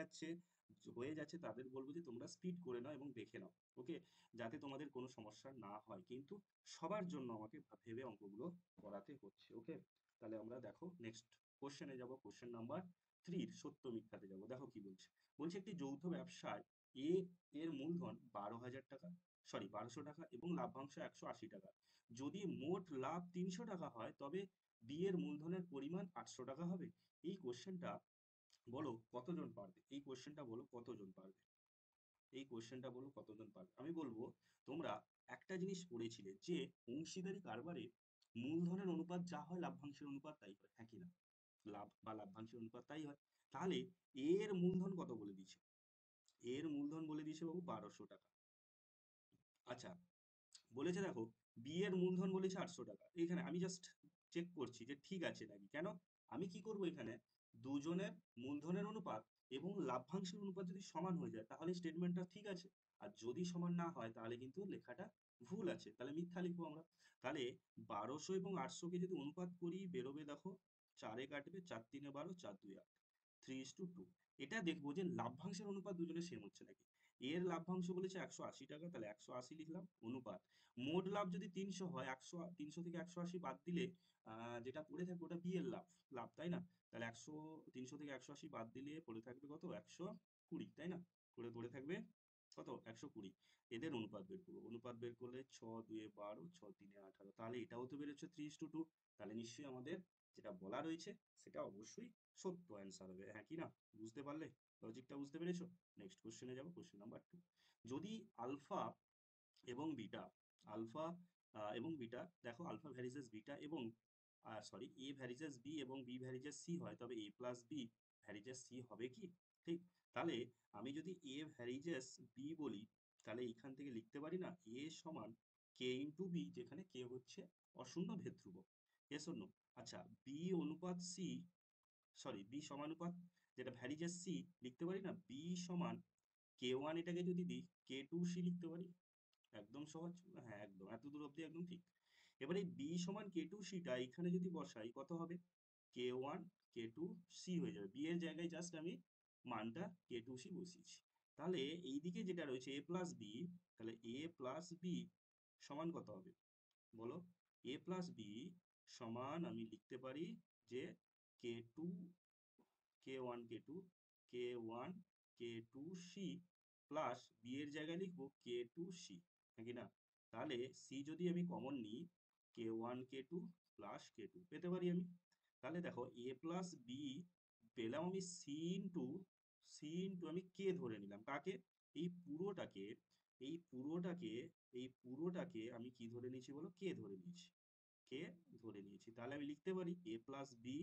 যাচ্ছে তাদের বলবো যে তোমরা স্পিড করে নাও এবং দেখে নাও, ওকে, যাতে তোমাদের কোনো সমস্যা না হয়। কিন্তু সবার জন্য আমাকে ভেবে অঙ্কগুলো করাতে হচ্ছে, ওকে। তাহলে আমরা দেখো নেক্সট কোশ্চেনে যাব, কোশ্চেন নাম্বার 3 সত্য মিথ্যাতে যাব। দেখো কি বলছে, বলছে একটি যৌথ ব্যবসায় এ এর মূলধন 12,000 টাকা, সরি 1200 টাকা এবং লভ্যাংশ 180 টাকা। যদি মোট লাভ 300 টাকা হয় তবে বি এর মূলধনের পরিমাণ 800 টাকা হবে। এই কোশ্চেনটা বলো কতজন পারবে, এই কোশ্চেনটা বলো কতজন পারবে, এই কোশ্চেনটা বলো কতজন পারবে। আমি বলবো তোমরা একটা জিনিস পড়েছিলে যে অংশীদারি কারবারে মূলধনের অনুপাত যা হয় লাভ্যাংশের অনুপাত তাই হয়, হ্যাঁ কি না? লাভ বা লাভ্যাংশের অনুপাত তাই হয়। তাহলে এর মূলধন কত বলে দিয়েছে? এর মূলধন বলে দিয়েছে বাবু 1200 টাকা। আচ্ছা, বলেছে দেখো বি এর মূলধন বলেছে 800 টাকা। এখানে আমি জাস্ট চেক করছি যে ঠিক আছে নাকি। কেন? আমি কি করব এখানে, দুজনের মূলধনের অনুপাত এবং লাভ্যাংশের অনুপাত যদি সমান হয়ে যায় তাহলে স্টেটমেন্টটা ঠিক আছে। আর যদি সমান না হয় তাহলে কিন্তু লেখাটা ভুল আছে, তাহলে মিথ্যা লিখবো আমরা। তাহলে 1200 এবং 800 কে যদি অনুপাত করি বেরোবে দেখো, চারে কাটবে, 4 3 12, 4 2 8, 3:2। এটা দেখবো যে লাভ্যাংশের অনুপাত দুজনের সেম হচ্ছে নাকি। এর লাভ্যাংশ বলেছে 180 টাকা, তাহলে 180 লিখলাম, অনুপাত মোট লাভ যদি 300 হয়, 300 থেকে 180 বাদ দিলে যেটা পড়ে থাকবে ওটা বি এর লাভ, লাভ তাই না? তাহলে 300 থেকে 180 বাদ দিলে পড়ে থাকবে কত, 120, তাই না? পড়ে থাকবে কত, 120। এদের অনুপাত বের করবো, অনুপাত বের করলে 6 2 12, 6 3 18, তাহলে এটাও তো বেরোচ্ছে 3:2। তাহলে নিশ্চয়ই আমাদের যেটা বলা রয়েছে সেটা অবশ্যই সত্য অ্যান্সার হবে, হ্যাঁ কি না? বুঝতে পারলে, লজিকটা বুঝতে পেরেছো? নেক্সট কোশ্চেনে যাবো, কোশ্চেন নাম্বার 2। যদি আলফা এবং বিটা, আলফা এবং বিটা, দেখো আলফা ভ্যারিজেস বিটা এবং সরি এ ভ্যারিজেস বি এবং বি ভ্যারিজেস সি হয় তবে এ প্লাস বি ভ্যারিজেস সি হবে কি? ঠিক। তাহলে আমি যদি এ ভ্যারিজেস বি বলি তাহলে এখান থেকে লিখতে পারি না এ সমান কে ইন্টু বি, যেখানে কে হচ্ছে অশূন্য ভেদ ধ্রুবক। এস অন্য। আচ্ছা, বি অনুপাত সি, সরি বি সমানুপাত যেটা ভ্যারিজেস সি, লিখতে পারি না বি সমান কে ওয়ান, এটাকে যদি দিই কে টু সি লিখতে পারি। একদম সহজ, হ্যাঁ একদম, এত দূর অব্দি একদম ঠিক। এবারে বি সমান কে টু সিটা এখানে যদি বসাই কত হবে, কে ওয়ান কে টু সি হয়ে যাবে। বি এর জায়গায় জাস্ট আমি মানটা কে টু সি বসিয়েছি। তাহলে এইদিকে যেটা রয়েছে এ প্লাস বি, তাহলে এ প্লাস বি সমান কত হবে বলো? এ প্লাস বি সমান আমি লিখতে পারি যে কে টু, কে ওয়ান কে টু, কে ওয়ান কে টু সি প্লাস বি এর জায়গায় লিখবো কে টু সি, নাকি না? তাহলে সি যদি আমি কমন নিই, কে ওয়ান কে টু প্লাস কে টু পেতে পারি আমি। তাহলে দেখো এ প্লাস বি পেলাম আমি সি ইন্টু আমি কে ধরে নিলাম কাকে, এই পুরোটাকে, এই পুরোটাকে, এই পুরোটাকে আমি কি ধরে নিয়েছি বলো, কে ধরে নিয়েছি, কে ধরে নিয়েছি। তাহলে আমি লিখতে পারি এ প্লাস বি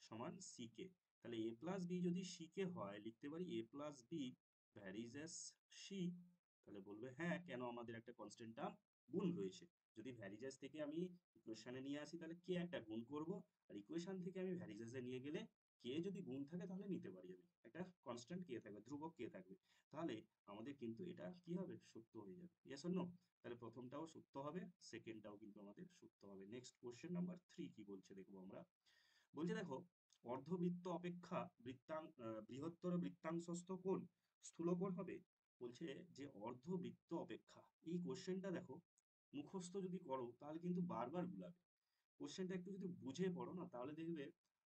সমান সি কে। তাহলে এ প্লাস বি যদি সি কে হয় লিখতে পারি এ প্লাস বি ভ্যারিজেস সি। তাহলে বলবে হ্যাঁ, কেন, আমাদের একটা কনস্ট্যান্ট টার্ম গুণ রয়েছে। যদি ভ্যারিজেস থেকে আমি ইকুয়েশনে নিয়ে আসি তাহলে কে একটা গুণ করব, আর ইকুয়েশন থেকে আমি ভ্যারিজেসে নিয়ে গেলে কে যদি গুণ থাকে তাহলে নিতে পারি আমি, একটা কনস্ট্যান্ট কে থাকবে, ধ্রুবক কে থাকবে। তাহলে আমাদের কিন্তু এটা কি হবে, সত্য হয়ে যাবে। Yes or no? তাহলে প্রথমটাও সত্য হবে, সেকেন্ডটাও কিন্তু আমাদের সত্য হবে। নেক্সট কোশ্চেন নাম্বার 3 কি বলছে দেখবো আমরা। বলছে দেখো অর্ধবৃত্ত অপেক্ষা বৃহত্তর বৃত্তাংশস্থ কোণ স্থূল কোণ হবে। বলছে যে অর্ধবৃত্ত অপেক্ষা, এই কোশ্চেনটা দেখো মুখস্থ যদি করো তাহলে কিন্তু বারবার গুলাবে। কোশ্চেনটা একটু যদি বুঝে পড়ো না তাহলে দেখবে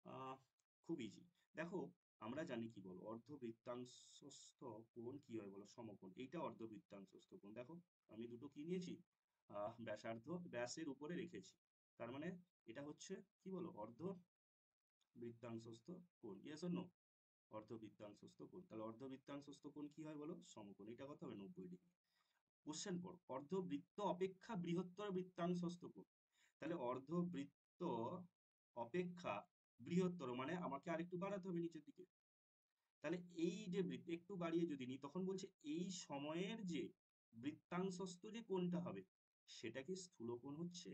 আহ খুব ইজি। দেখো আমরা জানি কি বলো, অর্ধবৃত্তাংশস্থ কোণ কি হয় বলো, সমকোণ। এইটা অর্ধবৃত্তাংশস্থ কোণ। দেখো আমি দুটো কি নিয়েছি, ব্যাসার্ধ, ব্যাসের উপরে রেখেছি, তার মানে এটা হচ্ছে কি বলো, অর্ধবৃত্তাংশস্থ কোণ। Yes or no? অর্ধবৃত্তাংশস্থ কোণ। তাহলে অর্ধবৃত্তাংশস্থ কোণ কি হয় বলো, সমকোণ। এটা কত হবে, 90 ডিগ্রি। কোশ্চেন পড়ো, অর্ধবৃত্ত অপেক্ষা বৃহত্তর বৃত্তাংশস্থ কোণ। তাহলে অর্ধবৃত্ত অপেক্ষা বৃহত্তর মানে আমাকে আরেকটু বাড়াতে হবে নিচের দিকে। তাহলে এই যে বৃত্ত একটু বাড়িয়ে যদি নিই তখন বলছে এই সময়ের যে বৃত্তাংশস্থ যে কোণটা হবে সেটা কি স্থূলকোণ হচ্ছে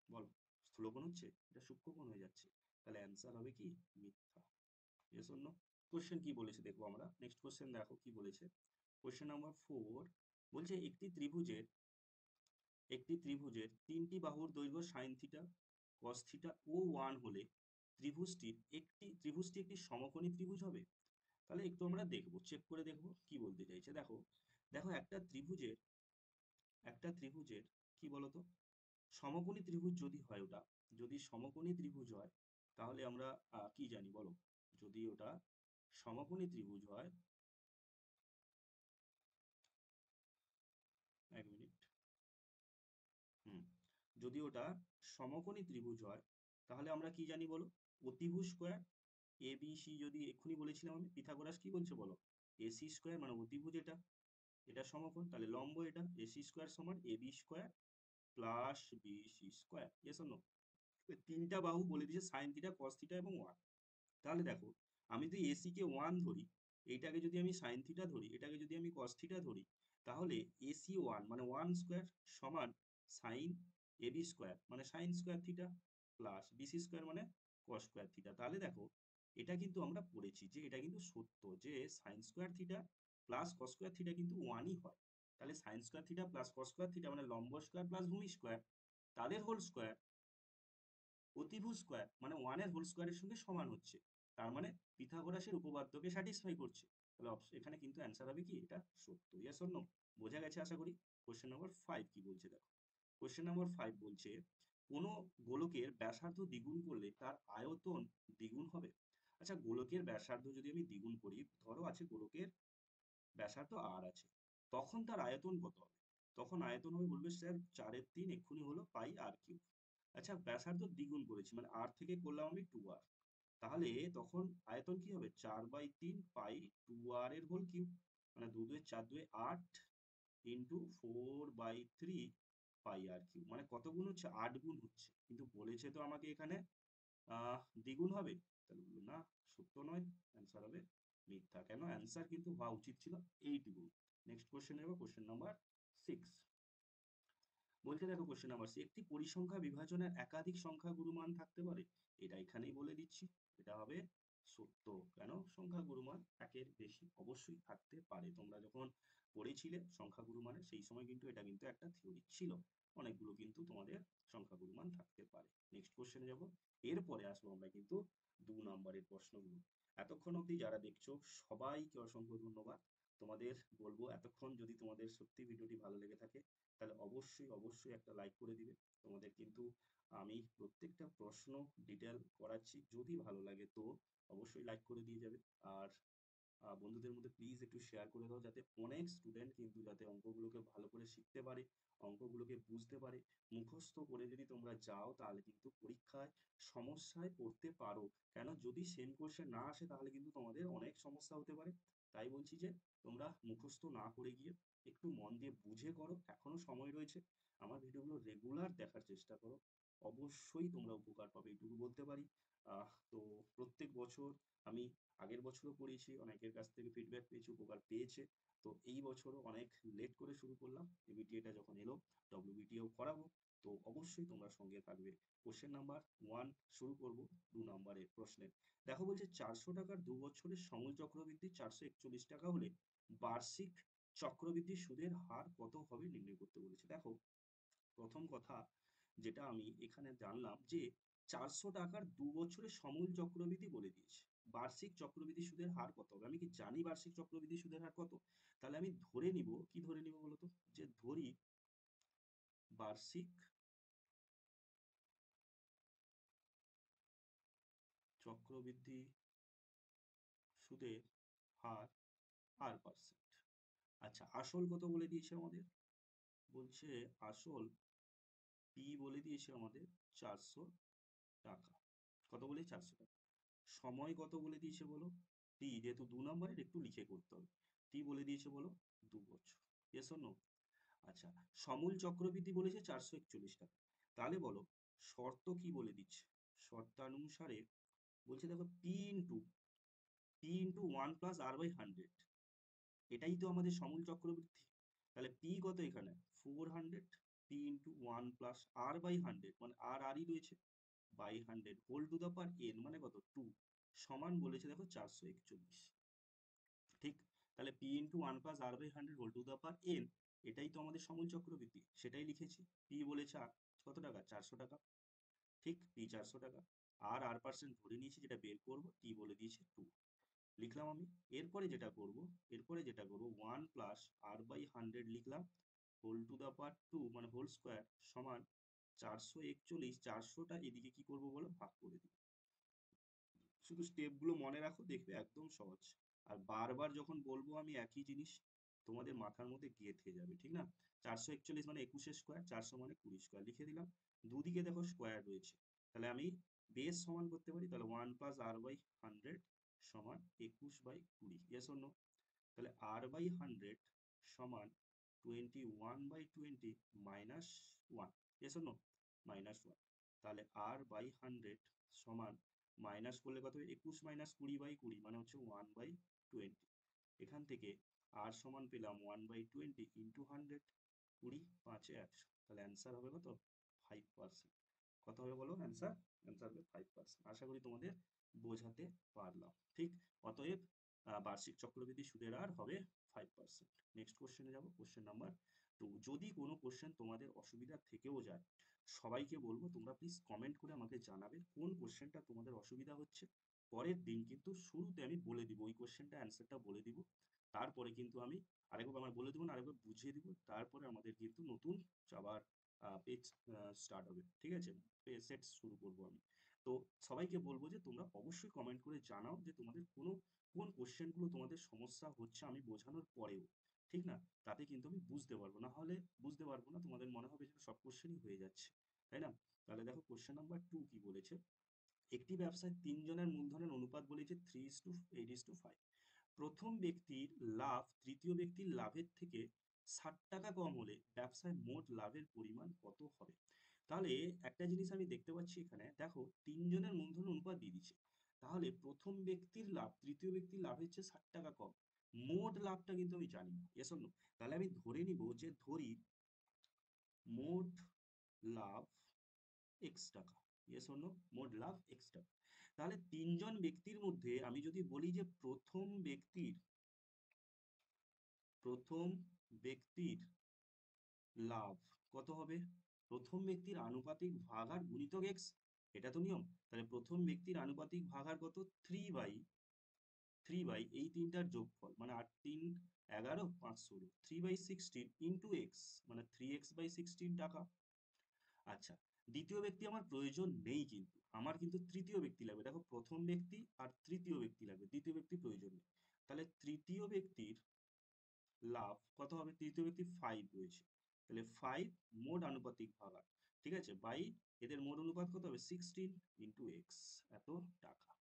বলো? স্থূলকোণ হচ্ছে, এটা সূক্ষ্মকোণ হয়ে যাচ্ছে। তাহলে অ্যান্সার হবে কি, মিথ্যা। Yes or no? কোশ্চেন কি বলেছে দেখবো আমরা। নেক্সট কোশ্চেন দেখো কি বলেছে। কোশ্চেন নাম্বার 4 বলছে একটি ত্রিভুজের তিনটি বাহুর দৈর্ঘ্য সাইন থিটা কস থিটা ও 1 হলে ত্রিভুজটি একটি সমকোণী ত্রিভুজ হবে। তাহলে একটু আমরা দেখবো, চেক করে দেখবো কি বলতে চাইছে। দেখো দেখো একটা ত্রিভুজের কি বলতো, সমকোণী ত্রিভুজ যদি হয়, ওটা যদি সমকোণী ত্রিভুজ হয় তাহলে আমরা কি জানি বলো, যদি ওটা সমকোণী ত্রিভুজ হয় যদি ওটা সমকোণী ত্রিভুজ হয় তাহলে আমরা কি জানি বলো? অতিভুজ স্কোয়ার। এ বি সি যদি এক্ষুনি বলেছিলাম আমি, পিথাগোরাস কি বলছে বলো? এসি স্কোয়ার মানে অতিভুজ এটা, এটা সমকোণ, তাহলে লম্ব এটা, এসি স্কোয়ার সমান A B square plus BC square. Yes or no? তিনটা বাহু বলে দিয়েছে, সাইন থিটা, কস থিটা এবং ওয়ান। তাহলে দেখো, আমি যদি এসি কে ওয়ান ধরি, এইটাকে যদি আমি সাইন থিটা ধরি, এটাকে যদি আমি কস থিটা ধরি, তাহলে এসি ওয়ান মানে ওয়ান স্কোয়ার সমান সাইন এবি স্কোয়ার মানে sine square theta plus BC square মানে কস স্কোয়ার থিটা। তাহলে দেখো, এটা কিন্তু আমরা পড়েছি যে এটা কিন্তু সত্য যে sign square theta plus cos square theta কিন্তু ওয়ানই হয়। তাহলে sign square theta plus cos square theta মানে লম্ব স্কোয়ার প্লাস ভূমি স্কোয়ার, তাদের হোল স্কোয়ার, অতিভুজ স্কোয়ার মানে ওয়ানের হোল স্কোয়ারের সঙ্গে সমান হচ্ছে। তার মানে পিথাগোরাসের উপপাদ্যকে স্যাটিসফাই করছে। তাহলে এখানে কিন্তু অ্যান্সার হবে কি? এটা সত্য। Yes or no? বোঝা গেছে আশা করি। কোশ্চেন নাম্বার 5 কি বলছে দেখো। কোশ্চেন নাম্বার 5 বলছে, কোনো গোলকের ব্যাসার্ধ দ্বিগুণ করলে তার আয়তন দ্বিগুণ হবে। আচ্ছা, গোলকের ব্যাসার্ধ যদি আমি দ্বিগুণ করি, ধরো আছে গোলকের ব্যাসার্ধ আর আছে, তখন তার আয়তন কত হবে? তখন আয়তন হবে, বলবে স্যার 4/3 এক্ষুনি হলো পাই আর কিউব। আচ্ছা, ব্যাসার্ধ দ্বিগুণ করেছি মানে আর থেকে করলাম আমি 2r, তাহলে তখন আয়তন কি হবে? 4/3 পাই 2r এর হোল কিউব, মানে 2 2 4 2 8 ইন্টু 4/3 পাই আর কিউব। মানে কত গুণ হচ্ছে? 8 গুণ হচ্ছে, কিন্তু বলেছে তো আমাকে এখানে দ্বিগুণ হবে। তাহলে বললো না, সত্য নয়, অ্যান্সার হবে মিথ্যা। কেন? অ্যান্সার কিন্তু হওয়া উচিত ছিল 8 গুণ। নেক্সট কোশ্চেন নেব, কোশ্চেন নাম্বার 6। বলছে দেখো কোশ্চেন নাম্বার 6, একটি পরিসংখ্যা বিভাজনের একাধিক সংখ্যাগুরু মান থাকতে পারে। এটা এখানেই বলে দিচ্ছি, এটা হবে সত্য। কেন? সংখ্যাগুরু মান একের বেশি অবশ্যই থাকতে পারে। তোমরা যখন পড়েছিলে সংখ্যাগুরু মানে, সেই সময় কিন্তু এটা কিন্তু একটা থিওরি ছিল, অনেকগুলো কিন্তু তোমাদের সংখ্যাগুরু মান থাকতে পারে। নেক্সট কোশ্চেনে যাব, এরপরে আসবো আমরা কিন্তু 2 নম্বরের প্রশ্নগুলো। এতক্ষণ অবধি যারা দেখছো সবাইকে অসংখ্য ধন্যবাদ। তোমাদের বলবো, এতক্ষণ যদি তোমাদের সত্যি ভিডিওটি ভালো লেগে থাকে তাহলে অবশ্যই অবশ্যই একটা লাইক করে দিবে। তোমাদের কিন্তু আমি প্রত্যেকটা প্রশ্ন ডিটেল করাচ্ছি, যদি ভালো লাগে তো অবশ্যই লাইক করে দিয়ে যাবে। আর বন্ধুদের মধ্যে প্লিজ একটু শেয়ার করে দাও, যাতে অনেক স্টুডেন্ট কিন্তু যাতে অঙ্কগুলোকে ভালো করে শিখতে পারে, অঙ্কগুলোকে বুঝতে পারে। মুখস্থ করে যদি তোমরা যাও তাহলে কিন্তু পরীক্ষায় সমস্যায় পড়তে পারো। কেন? যদি সেম কোশ্চেন না আসে তাহলে কিন্তু তোমাদের অনেক সমস্যা হতে পারে। তাই বলছি যে তোমরা মুখস্থ না করে গিয়ে একটু মন দিয়ে বুঝে করো, এখনো সময় রয়েছে। আমার ভিডিওগুলো রেগুলার দেখার চেষ্টা করো, অবশ্যই তোমরা উপকার পাবে, এইটুকু বলতে পারি। তো প্রত্যেক বছর আমি আগের বছরও পড়িয়েছি, অনেকের কাছ থেকে ফিডব্যাক পেয়েছি, উপকার পেয়েছে। তো এই বছরও অনেক লেট করে শুরু করলাম, এবিটিএটা যখন এলো ডব্লিউবিটিও করাবো। তো অবশ্যই তোমরা সঙ্গে থাকবে। কোশ্চেন নাম্বার 1 শুরু করব 2 নম্বরের প্রশ্নের। দেখো বলছে 400 টাকার 2 বছরের সমূল চক্রবৃদ্ধি 441 টাকা হলে বার্ষিক চক্রবৃদ্ধি সুদের হার কত হবে নির্ণয় করতে বলেছে। দেখো, প্রথম কথা যেটা আমি এখানে জানলাম যে 400 টাকার 2 বছরের সমূল চক্রবৃদ্ধি বলে দিয়েছে, বার্ষিক চক্রবৃদ্ধি সুদের হার কত হবে? আমি কি জানি বার্ষিক চক্রবৃদ্ধি সুদের হার কত? তাহলে আমি ধরে নিব, কি ধরে নিব বলতো? যে ধরি বার্ষিক চক্রবৃদ্ধি সুদের হার r%। আচ্ছা, আসল কত বলে দিয়েছে আমাদের? বলছে আসল পি বলে দিয়েছে আমাদের 400 টাকা। কত বলে? 400 টাকা। সময় কত বলে দিয়েছে বলো? টি, যেহেতু 2 নম্বরের একটু লিখে করতে হবে। টি বলে দিয়েছে বলো 2 বছর। Yes or no? আচ্ছা, সমূল চক্রবৃদ্ধি বলেছে 441 টাকা। তাহলে বলো শর্ত কি বলে দিচ্ছে? শর্তানুসারে বলছে দেখো পি ইন্টু 1 + r/100, এটাই তো আমাদের সমূল চক্রবৃদ্ধি। তাহলে পি কত এখানে? 400। পি ইন্টু 1 + r/100 মানে আর আরই রয়েছে, by 100 whole to the power n মানে কত? 2 সমান বলেছে দেখো 441। ঠিক? তাহলে p into 1 + r/100 whole to the power n, এটাই তো আমাদের সমূল চক্রবৃদ্ধি, সেটাই লিখেছি। পি বলেছে কত টাকা? 400 টাকা। ঠিক, পি 400 টাকা। আর ধরে নিয়েছি, যেটা বের করব টি বলে দিয়েছে 2, লিখলাম আমি। এরপরে যেটা করব 1 + r/100 লিখলাম হোল টু দা পাওয়ার 2 মানে হোল স্কোয়ার সমান 441। 400টা এদিকে কি করব বলো? ভাগ করে দিই। শুধু স্টেপগুলো মনে রাখো, দেখবে একদম সহজ। আর বারবার যখন বলবো আমি একই জিনিস, তোমাদের মাথার মধ্যে গেঁথে যাবে, ঠিক না? 441 মানে 21 স্কোয়ার, 400 মানে 20 স্কোয়ার লিখে দিলাম। দুদিকে দেখো স্কোয়ার রয়েছে, তাহলে আমি বেস সমান করতে পারি, তাহলে 1+r/100 সমান 21/20, ইয়েস অর নো? তাহলে r/100 সমান 21/20 মাইনাস 1, ইয়েস অর নো? -1। তাহলে r/100 সমান, মাইনাস করলে কত হবে, 21 মাইনাস 20/20 মানে হচ্ছে 1/20। এখান থেকে r সমান পেলাম 1/20 ইন্টু 100, 20 5 এ 100, তাহলে অ্যান্সার হবে কত, 5%। কত হবে বলো অ্যান্সার? অ্যান্সার হবে 5%। আশা করি তোমাদের বোঝাতে পারলাম, ঠিক? অতএব বার্ষিক চক্রবৃদ্ধি সুদের হার হবে 5%। নেক্সট কোশ্চেনে যাব, কোশ্চেন নাম্বার 2। যদি কোনো কোশ্চেন তোমাদের অসুবিধা থেকেও যায়, সবাইকে বলবো তোমরা প্লিজ কমেন্ট করে আমাকে জানাবে কোন কোশ্চেনটা তোমাদের অসুবিধা হচ্ছে। পরের দিন কিন্তু শুরুতে আমি বলে দিব ওই কোশ্চেনটা, অ্যান্সারটা বলে দিব। তারপরে কিন্তু আমি আরেকবার আমার বলে দেবো না, আরেকবার বুঝিয়ে দিব, তারপরে আমাদের কিন্তু নতুন আবার পেজ স্টার্ট হবে, ঠিক আছে? পেজ সেট শুরু করব আমি। তো সবাইকে বলবো যে তোমরা অবশ্যই কমেন্ট করে জানাও যে তোমাদের কোন কোশ্চেনগুলো তোমাদের সমস্যা হচ্ছে আমি বোঝানোর পরেও, ঠিক না? তাতে কিন্তু আমি বুঝতে পারবো, না হলে বুঝতে পারবো না, তোমাদের মনে হবে যে সব কোশ্চেনই হয়ে যাচ্ছে, তাই না? তাহলে দেখো কোশ্চেন নাম্বার 2 কি বলেছে। একটি ব্যবসায় 3 জনের মূলধনের অনুপাত বলেছে 3:8:5। প্রথম ব্যক্তির লাভ তৃতীয় ব্যক্তির লাভের থেকে 60 টাকা কম হলে ব্যবসায় মোট লাভের পরিমাণ কত হবে? তাহলে একটা জিনিস আমি দেখতে পাচ্ছি এখানে, দেখো 3 জনের মূলধন অনুপাত দিয়ে দিচ্ছে, তাহলে প্রথম ব্যক্তির লাভ তৃতীয় ব্যক্তির লাভের চেয়ে 60 টাকা কম, মোট লাভটা কিন্তু আমি জানি না, এস অর নো? তাহলে আমি ধরে নিব যে ধরি মোট লাভ x টাকা, ইয়েস অর নো? মোট লাভ x টাকা। তাহলে 3 জন ব্যক্তির মধ্যে আমি যদি বলি যে প্রথম ব্যক্তির লাভ কত হবে, প্রথম ব্যক্তির আনুপাতিক ভাগ আর গুণিতক x, এটা তো নিয়ম। তাহলে প্রথম ব্যক্তির আনুপাতিক ভাগ আর কত, 3/3 এই তিনটার যোগফল মানে 8 3 11 5 16, 3/16 ইন্টু এক্স মানে 3x/16 টাকা। আচ্ছা, দ্বিতীয় ব্যক্তি আমার প্রয়োজন নেই, কিন্তু আমার কিন্তু তৃতীয় ব্যক্তি লাগবে। দেখো প্রথম ব্যক্তি আর তৃতীয় ব্যক্তি লাগবে, দ্বিতীয় ব্যক্তি প্রয়োজন নেই। তাহলে তৃতীয় ব্যক্তির লাভ কত হবে, তৃতীয় ব্যক্তি 5 রয়েছে, তাহলে 5 মোট আনুপাতিক ভাগার, ঠিক আছে, বাই এদের মোট অনুপাত কত হবে, 16 ইন্টু এক্স, এত টাকা।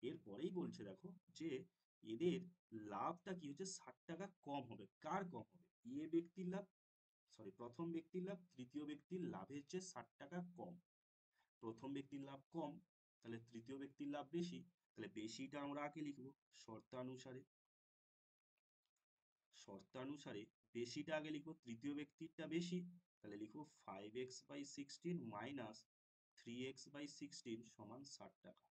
এরপরেই বলছে দেখো যে এদের লাভটা কি হচ্ছে, 60 টাকা কম হবে। কার কম হবে, এ ব্যক্তির লাভ, সরি প্রথম ব্যক্তির লাভ তৃতীয় ব্যক্তির লাভের চেয়ে 60 টাকা কম। প্রথম ব্যক্তির লাভ কম, তাহলে তৃতীয় ব্যক্তির লাভ বেশি, তাহলে বেশিটা আমরা আগে লিখবো শর্তানুসারে। শর্তানুসারে বেশিটা আগে লিখবো, তৃতীয় ব্যক্তিরটা বেশি, তাহলে লিখবো 5x/16 মাইনাস 3x/16 সমান 60 টাকা।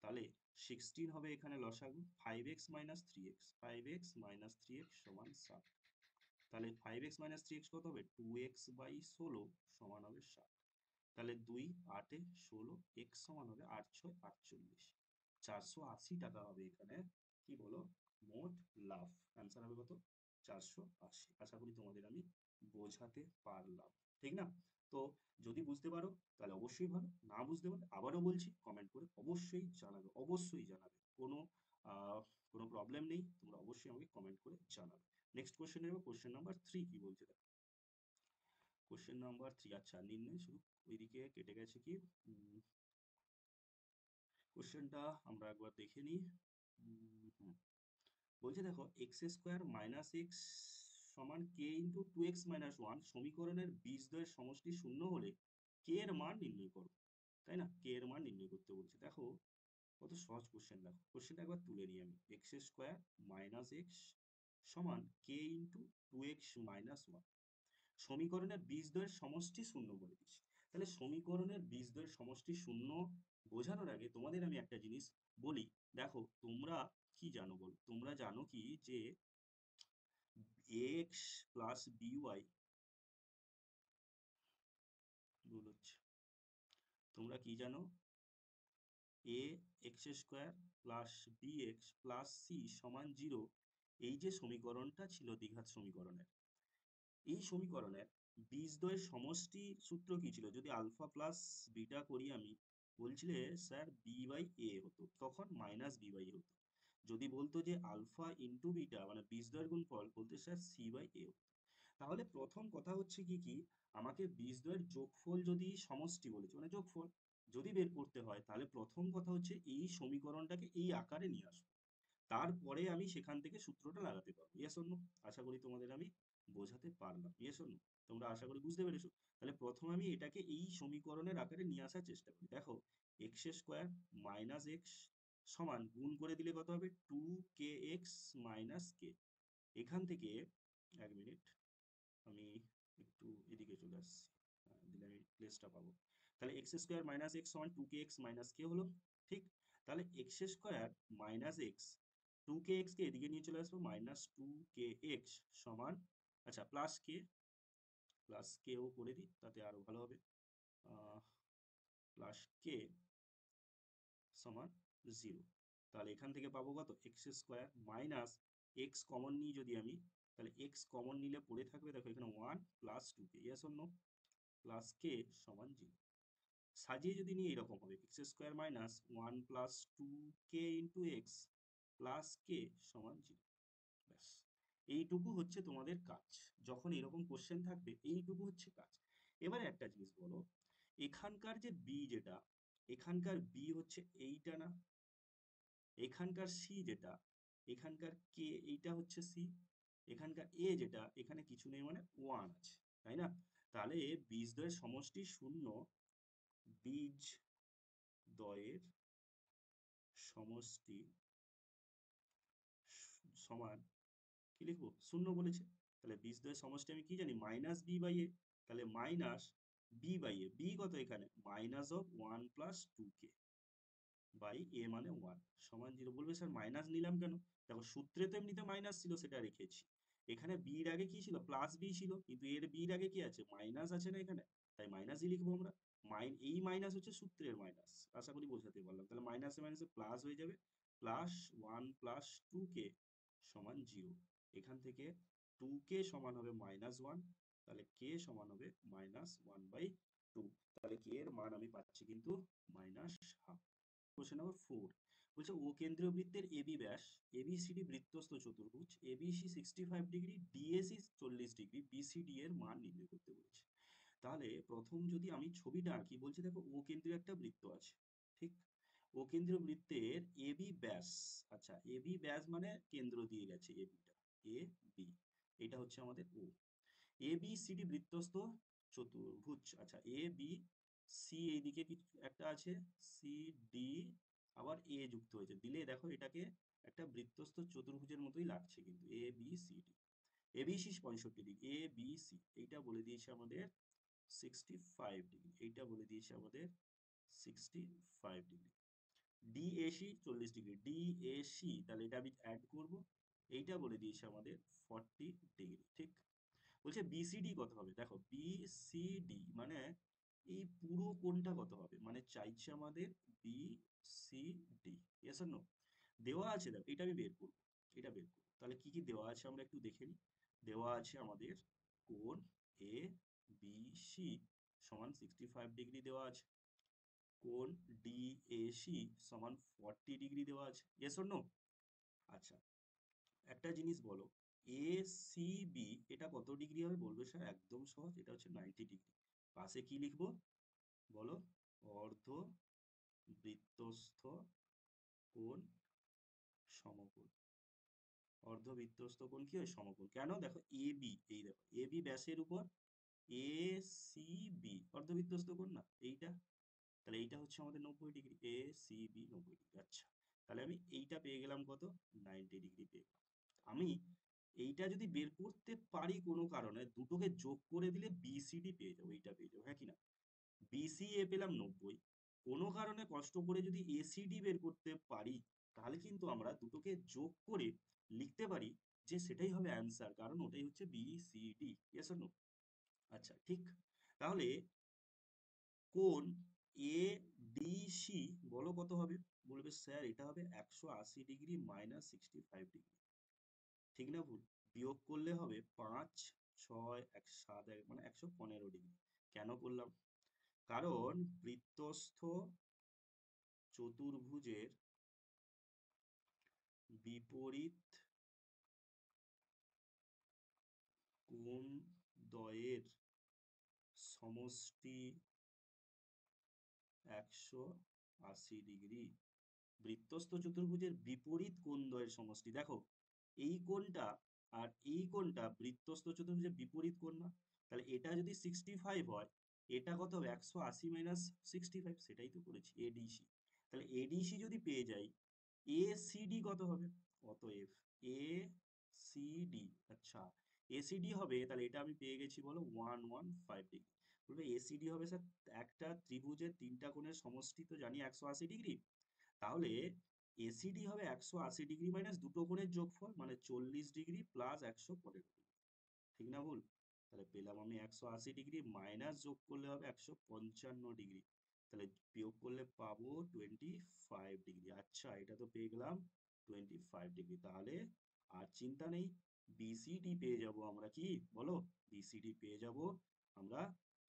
তাহলে 16 হবে এখানে লসাগু, 5x minus 3x, 5x minus 3x সমান 60। তাহলে 5x মাইনাস 3x কত হবে, 2x/16 সমান হবে 60। তাহলে 2 8 এ 16, x সমান হবে 8 6 48, 480 টাকা হবে এখানে কি বলো, মোট লাভ। অ্যান্সার হবে কত, 480। আশা করি তোমাদের আমি বোঝাতে পারলাম, ঠিক না? তো যদি বুঝতে পারো তাহলে অবশ্যই ভালো, না বুঝতে পারলে আবারও বলছি কমেন্ট করে অবশ্যই জানাবে, অবশ্যই জানাবে। কোনো আহ কোনো প্রবলেম নেই, তোমরা অবশ্যই আমাকে কমেন্ট করে জানাবে। নেক্সট কোশ্চেন নেব, কোশ্চেন নাম্বার 3 কি বলছে দেখো। কোশ্চেন নাম্বার 3, আচ্ছা নির্ণয় শুধু ওইদিকে কেটে গেছে কি, কোশ্চেনটা আমরা একবার দেখে নিই। বলছে দেখো x² মাইনাস এক্স সমান কে ইন্টু 2x-1 সমীকরণের বীজদ্বয়ের সমষ্টি শূন্য হলে কে এর মান নির্ণয় করো, তাই না? কে এর মান নির্ণয় করতে বলছে। দেখো কত সহজ কোশ্চেন, দেখো কোশ্চেনটা একবার তুলে নিই আমি। x² মাইনাস এক্স সমান কে ইন্টু 2x-1 সমীকরণের বীজদ্বয়ের সমষ্টি শূন্য বলে দিচ্ছি। তাহলে সমীকরণের বীজদ্বয়ের সমষ্টি শূন্য বোঝানোর আগে তোমাদের আমি একটা জিনিস বলি। দেখো তোমরা কি জানো বল, তোমরা জানো কি যে ax প্লাস by, ভুল হচ্ছে, তোমরা কি জানো, a x² plus bx plus c সমান 0, এই যে সমীকরণটা ছিল দ্বিঘাত সমীকরণের, এই সমীকরণের বীজদ্বয়ের সমষ্টি সূত্র কি ছিল, যদি আলফা প্লাস বিটা করি আমি, বলছিলে স্যার বি বাই এ হতো, তখন মাইনাস বি বাই এ হতো। যদি বলতো যে আলফা ইন্টু বিটা মানে বীজদ্বয়ের গুণফল, বলতে স্যার সি বাই এ। তাহলে প্রথম কথা হচ্ছে কি কি, আমাকে বীজদ্বয়ের যোগফল যদি সমষ্টি বলেছে মানে যোগফল যদি বের করতে হয়, তাহলে প্রথম কথা হচ্ছে এই সমীকরণটাকে এই আকারে নিয়ে আসবো, তারপরে আমি সেখান থেকে সূত্রটা লাগাতে পারবো। Yes or no? আশা করি তোমাদের আমি বোঝাতে পারলাম। Yes or no? তোমরা আশা করি বুঝতে পেরেছো। তাহলে প্রথমে আমি এটাকে এই সমীকরণের আকারে নিয়ে আসার চেষ্টা করি। দেখো, এক্স স্কোয়ার মাইনাস এক্স সমান গুণ করে দিলে কত হবে, 2kx মাইনাস কে। এখান থেকে, এক মিনিট, আমি একটু এদিকে চলে আসছি, দিলে আমি প্লেসটা পাবো। তাহলে এক্স স্কোয়ার মাইনাস এক্স সমান 2kx মাইনাস কে হলো, ঠিক। তাহলে x square minus x, 2kx কে এদিকে নিয়ে চলে আসবো, মাইনাস 2kx সমান, আচ্ছা প্লাস কে, প্লাস কেও করে দিই তাতে আরো ভালো হবে, প্লাস কে সমান 0। তাহলে এখান থেকে পাবো কত, x square minus x common নিই যদি আমি, তাহলে এক্স কমন নিলে পড়ে থাকবে, দেখো এখানে 1 প্লাস 2কে, yes or no, plus k সমান 0। সাজিয়ে যদি নিই এরকম হবে, x square minus 1 plus 2k into x plus k সমান 0। ব্যাস, এইটুকু হচ্ছে তোমাদের কাজ। যখন এরকম কোশ্চেন থাকবে এইটুকু হচ্ছে কাজ। এবারে একটা জিনিস বলো, এখানকার যে বি যেটা, এখানকার বি হচ্ছে এইটা না, এখানকার সি যেটা, এখানকার কে এইটা হচ্ছে সি, এখানকার এ যেটা, এখানে কিছু নেই মানে 1 আছে, তাই না? তাহলে বীজদ্বয়ের সমষ্টি শূন্য, বীজ দ্বয়ের সমষ্টি সমান, কি লিখবো, শূন্য বলেছে। তাহলে বীজদ্বয়ের সমষ্টি আমি কি জানি, মাইনাস বি বাই এ। তাহলে minus b by a, b কত এখানে, minus of 1 plus 2k by a মানে 1 সমান 0। বলবে স্যার মাইনাস নিলাম কেন? দেখো সূত্রে তো এমনিতে মাইনাস ছিল, সেটা রেখেছি। এখানে বির আগে কি ছিল, প্লাস বি ছিল, কিন্তু এর বির আগে কি আছে, মাইনাস আছে না এখানে, তাই মাইনাসই লিখবো আমরা। এই মাইনাস হচ্ছে সূত্রের মাইনাস, আশা করি বোঝাতে পারলাম। তাহলে মাইনাসে মাইনাসে প্লাস হয়ে যাবে, প্লাস 1 প্লাস 2k সমান 0। এখান থেকে 2k সমান হবে মাইনাস 1, তাহলে কে সমান হবে মাইনাস 1/2। তাহলে কে এর মান আমি পাচ্ছি কিন্তু মাইনাস হাফ। কোশ্চেন নাম্বার 4 বলছে ও কেন্দ্রীয় বৃত্তের এবি ব্যাস, এবিসিডি বৃত্তস্থ চতুর্ভুজ, ABC 65 degree, DAC 40 degree, BCD এর মান নির্ণয় করতে বলেছে। তাহলে প্রথম যদি আমি ছবিটা আঁকি, বলছে দেখো ও কেন্দ্রীয় একটা বৃত্ত আছে, ঠিক। ও কেন্দ্রীয় বৃত্তের এবি ব্যাস, আচ্ছা এবি ব্যাস মানে কেন্দ্র দিয়ে গেছে এবিটা, এ বি, এটা হচ্ছে আমাদের ও। এ বি সি ডি বৃত্তস্থ চতুর্ভুজ, আচ্ছা এ বি সি এইদিকে কিছু একটা আছে, সি ডি আবার এ যুক্ত হয়েছে, দিলে দেখো এটাকে একটা বৃত্তস্থ চতুর্ভুজের মতোই লাগছে কিন্তু, A B C D. A B C 65 degree, A B C এইটা বলে দিয়েছে আমাদের 65 ডিগ্রি, এইটা বলে দিয়েছে আমাদের 65 ডিগ্রি। ডিএসি 40 ডিগ্রি, ডিএসি তাহলে এটা আমি অ্যাড করব, এইটা বলে দিয়েছে আমাদের 40 ডিগ্রি, ঠিক। বলছে বিসিডি কত হবে, দেখো বিসিডি মানে এই পুরো কোণটা কত হবে, মানে চাইছে আমাদের বিসিডি, ইয়েস অর নো? দেওয়া আছে, দেখো এটা আমি বের করব, এটা বের করব। তাহলে কি কি দেওয়া আছে আমরা একটু দেখে নিই। দেওয়া আছে আমাদের কোণ এ বি সি সমান 65 ডিগ্রি দেওয়া আছে, কোণ ডিএসি সমান 40 ডিগ্রি দেওয়া আছে, ইয়েস অর নো? আচ্ছা, একটা জিনিস বলো, এ সি বি এটা কত ডিগ্রি হবে, বলবে স্যার একদম সহজ, এটা হচ্ছে 90 ডিগ্রি। পাশে কি লিখবো বলো, অর্ধ বৃত্তস্থ কোণ সমকোণ। অর্ধবৃত্তস্থ কোণ কি হয়, সমকোণ। কেন, দেখো এ বি, এই দেখো এ বি ব্যাসের উপর এ সি বি অর্ধবৃত্তস্থ কোণ না এইটা, তাহলে এইটা হচ্ছে আমাদের 90 degree, A C B 90 degree. আচ্ছা, তাহলে আমি এইটা পেয়ে গেলাম কত, 90 ডিগ্রি পেয়ে গেলাম। আমি এইটা যদি বের করতে পারি কোনো কারণে, দুটোকে যোগ করে দিলে বিসিডি পেয়ে যাবো, এইটা পেয়ে যাবো, হ্যাঁ কি না? বিসিএ পেলাম 90, কোনো কারণে কষ্ট করে যদি এসিডি বের করতে পারি, তাহলে কিন্তু আমরা দুটোকে যোগ করে লিখতে পারি যে সেটাই হবে অ্যান্সার, কারণ ওটাই হচ্ছে বিসিডি, ইয়েস অর নো? আচ্ছা ঠিক। তাহলে কোণ এ ডিসি বলো কত হবে, বলবে স্যার এটা হবে 180 ডিগ্রি মাইনাস 65 ডিগ্রি, ঠিক না ভুল? বিয়োগ করলে হবে 5 6 1 7 মানে 115 ডিগ্রি। কেন করলাম, কারণ বৃত্তস্থ চতুর্ভুজের বিপরীত কোণ দ্বয়ের সমষ্টি 180 ডিগ্রি। বৃত্তস্থ চতুর্ভুজের বিপরীত কোণ দ্বয়ের সমষ্টি, দেখো এই কোণটা আর এই কোণটা বৃত্তস্থ চতুর্ভুজের বিপরীত কোণ না? তাহলে এটা যদি 65 হয়, এটা কত হবে? 180 মাইনাস 65, সেটাই তো করেছি, এডিসি। তাহলে এডিসি যদি পেয়ে যাই, এসিডি কত হবে? অতএব এসিডি, আচ্ছা এসিডি হবে, তাহলে এটা আমি পেয়ে গেছি বলো 115 ডিগ্রি। বলবে এসিডি হবে স্যার, একটা ত্রিভুজের তিনটা কোণের সমষ্টি তো জানি 180 ডিগ্রি, তাহলে এসিডি হবে 180 ডিগ্রি মাইনাস দুটো কোণের যোগফল, মানে 40 ডিগ্রি প্লাস 115 ডিগ্রি। ঠিক না ভুল? তাহলে পেলাম আমি 180 ডিগ্রি, মাইনাস যোগ করলে হবে 155 ডিগ্রি, তাহলে বিয়োগ করলে পাবো 25 ডিগ্রি। আচ্ছা, এটা তো পেয়ে গেলাম 25 ডিগ্রি। তাহলে আর চিন্তা নেই, বিসিডি পেয়ে যাব আমরা, কি বলো? বিসিডি পেয়ে যাব আমরা।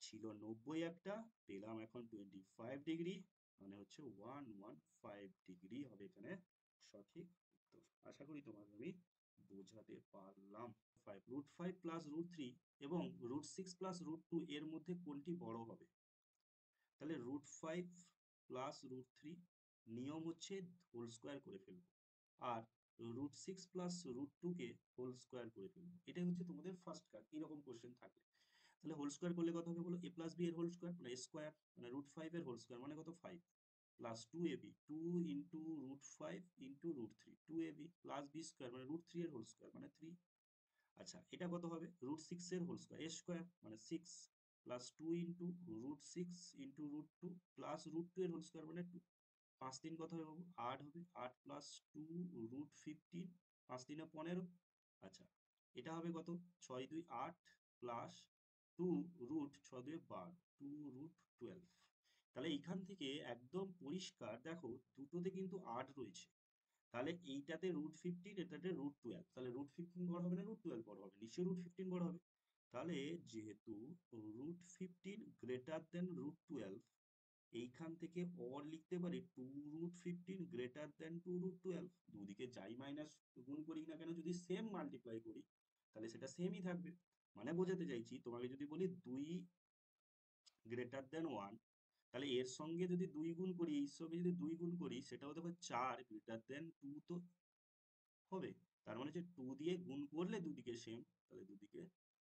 ছিল 90 একটা, পেলাম এখন 25 ডিগ্রি, মানে হচ্ছে 115 ডিগ্রি হবে এখানে সঠিক উত্তর। আশা করি তোমাকে আমি বোঝাতে পারলাম। 5 প্লাস √3 এবং √6 প্লাস √2 এর মধ্যে কোনটি বড় হবে? তাহলে √5 প্লাস √3 নিয়ম হচ্ছে হোল স্কোয়ার করে ফেলবো, আর √6 প্লাস √2 কে হোল স্কোয়ার করে ফেলবো। এটাই হচ্ছে তোমাদের ফার্স্ট কাজ এরকম কোশ্চেন থাকলে। তাহলে হোল স্কোয়ার করলে কত হবে বলো? a প্লাস বি এর হোল স্কোয়ার মানে স্কোয়ার, মানে √5 এর হোল স্কোয়ার মানে কত? 5 plus 2ab, 2 into √5 into √3, 2ab plus b square মানে √3 এর হোল স্কোয়ার মানে 3। আচ্ছা, এটা কত হবে? √6 এর হোল স্কোয়ার, এ স্কোয়ার মানে 6 প্লাস 2 ইন্টু √6 ইন্টু √2 প্লাস √2 এর হোল স্কোয়ার মানে 2। 5 3 কত হবে বাবু? 8 হবে, 8 প্লাস 2 √15, 5 3 15। আচ্ছা, এটা হবে কত? 6 2 8 প্লাস 2 √6 2 12, 2 √12। তাহলে এইখান থেকে একদম পরিষ্কার দেখো, দুটোতে কিন্তু 8 রয়েছে। তাহলে এইটাতে √15, এটাতে √12, তাহলে √15 বড় হবে না √12 বড় হবে? নিশ্চয়ই √15 বড় হবে। তাহলে যেহেতু √15 গ্রেটার দেন √12, এইখান থেকে অর লিখতে পারি 2√15 গ্রেটার দেন 2√12। দুদিকে যাই মাইনাস গুণ করি না কেন, যদি সেম মাল্টিপ্লাই করি তাহলে সেটা সেমই থাকবে। মানে বোঝাতে চাইছি, তোমাকে যদি বলি 2 গ্রেটার দেন 1, তাহলে এর সঙ্গে যদি 2 গুণ করি, এর সঙ্গে যদি 2 গুণ করি, সেটাও দেখো 4 গ্রেটার দেন 2 তো হবে। তার মানে হচ্ছে 2 দিয়ে গুণ করলে দুদিকে সেম, তাহলে দুদিকে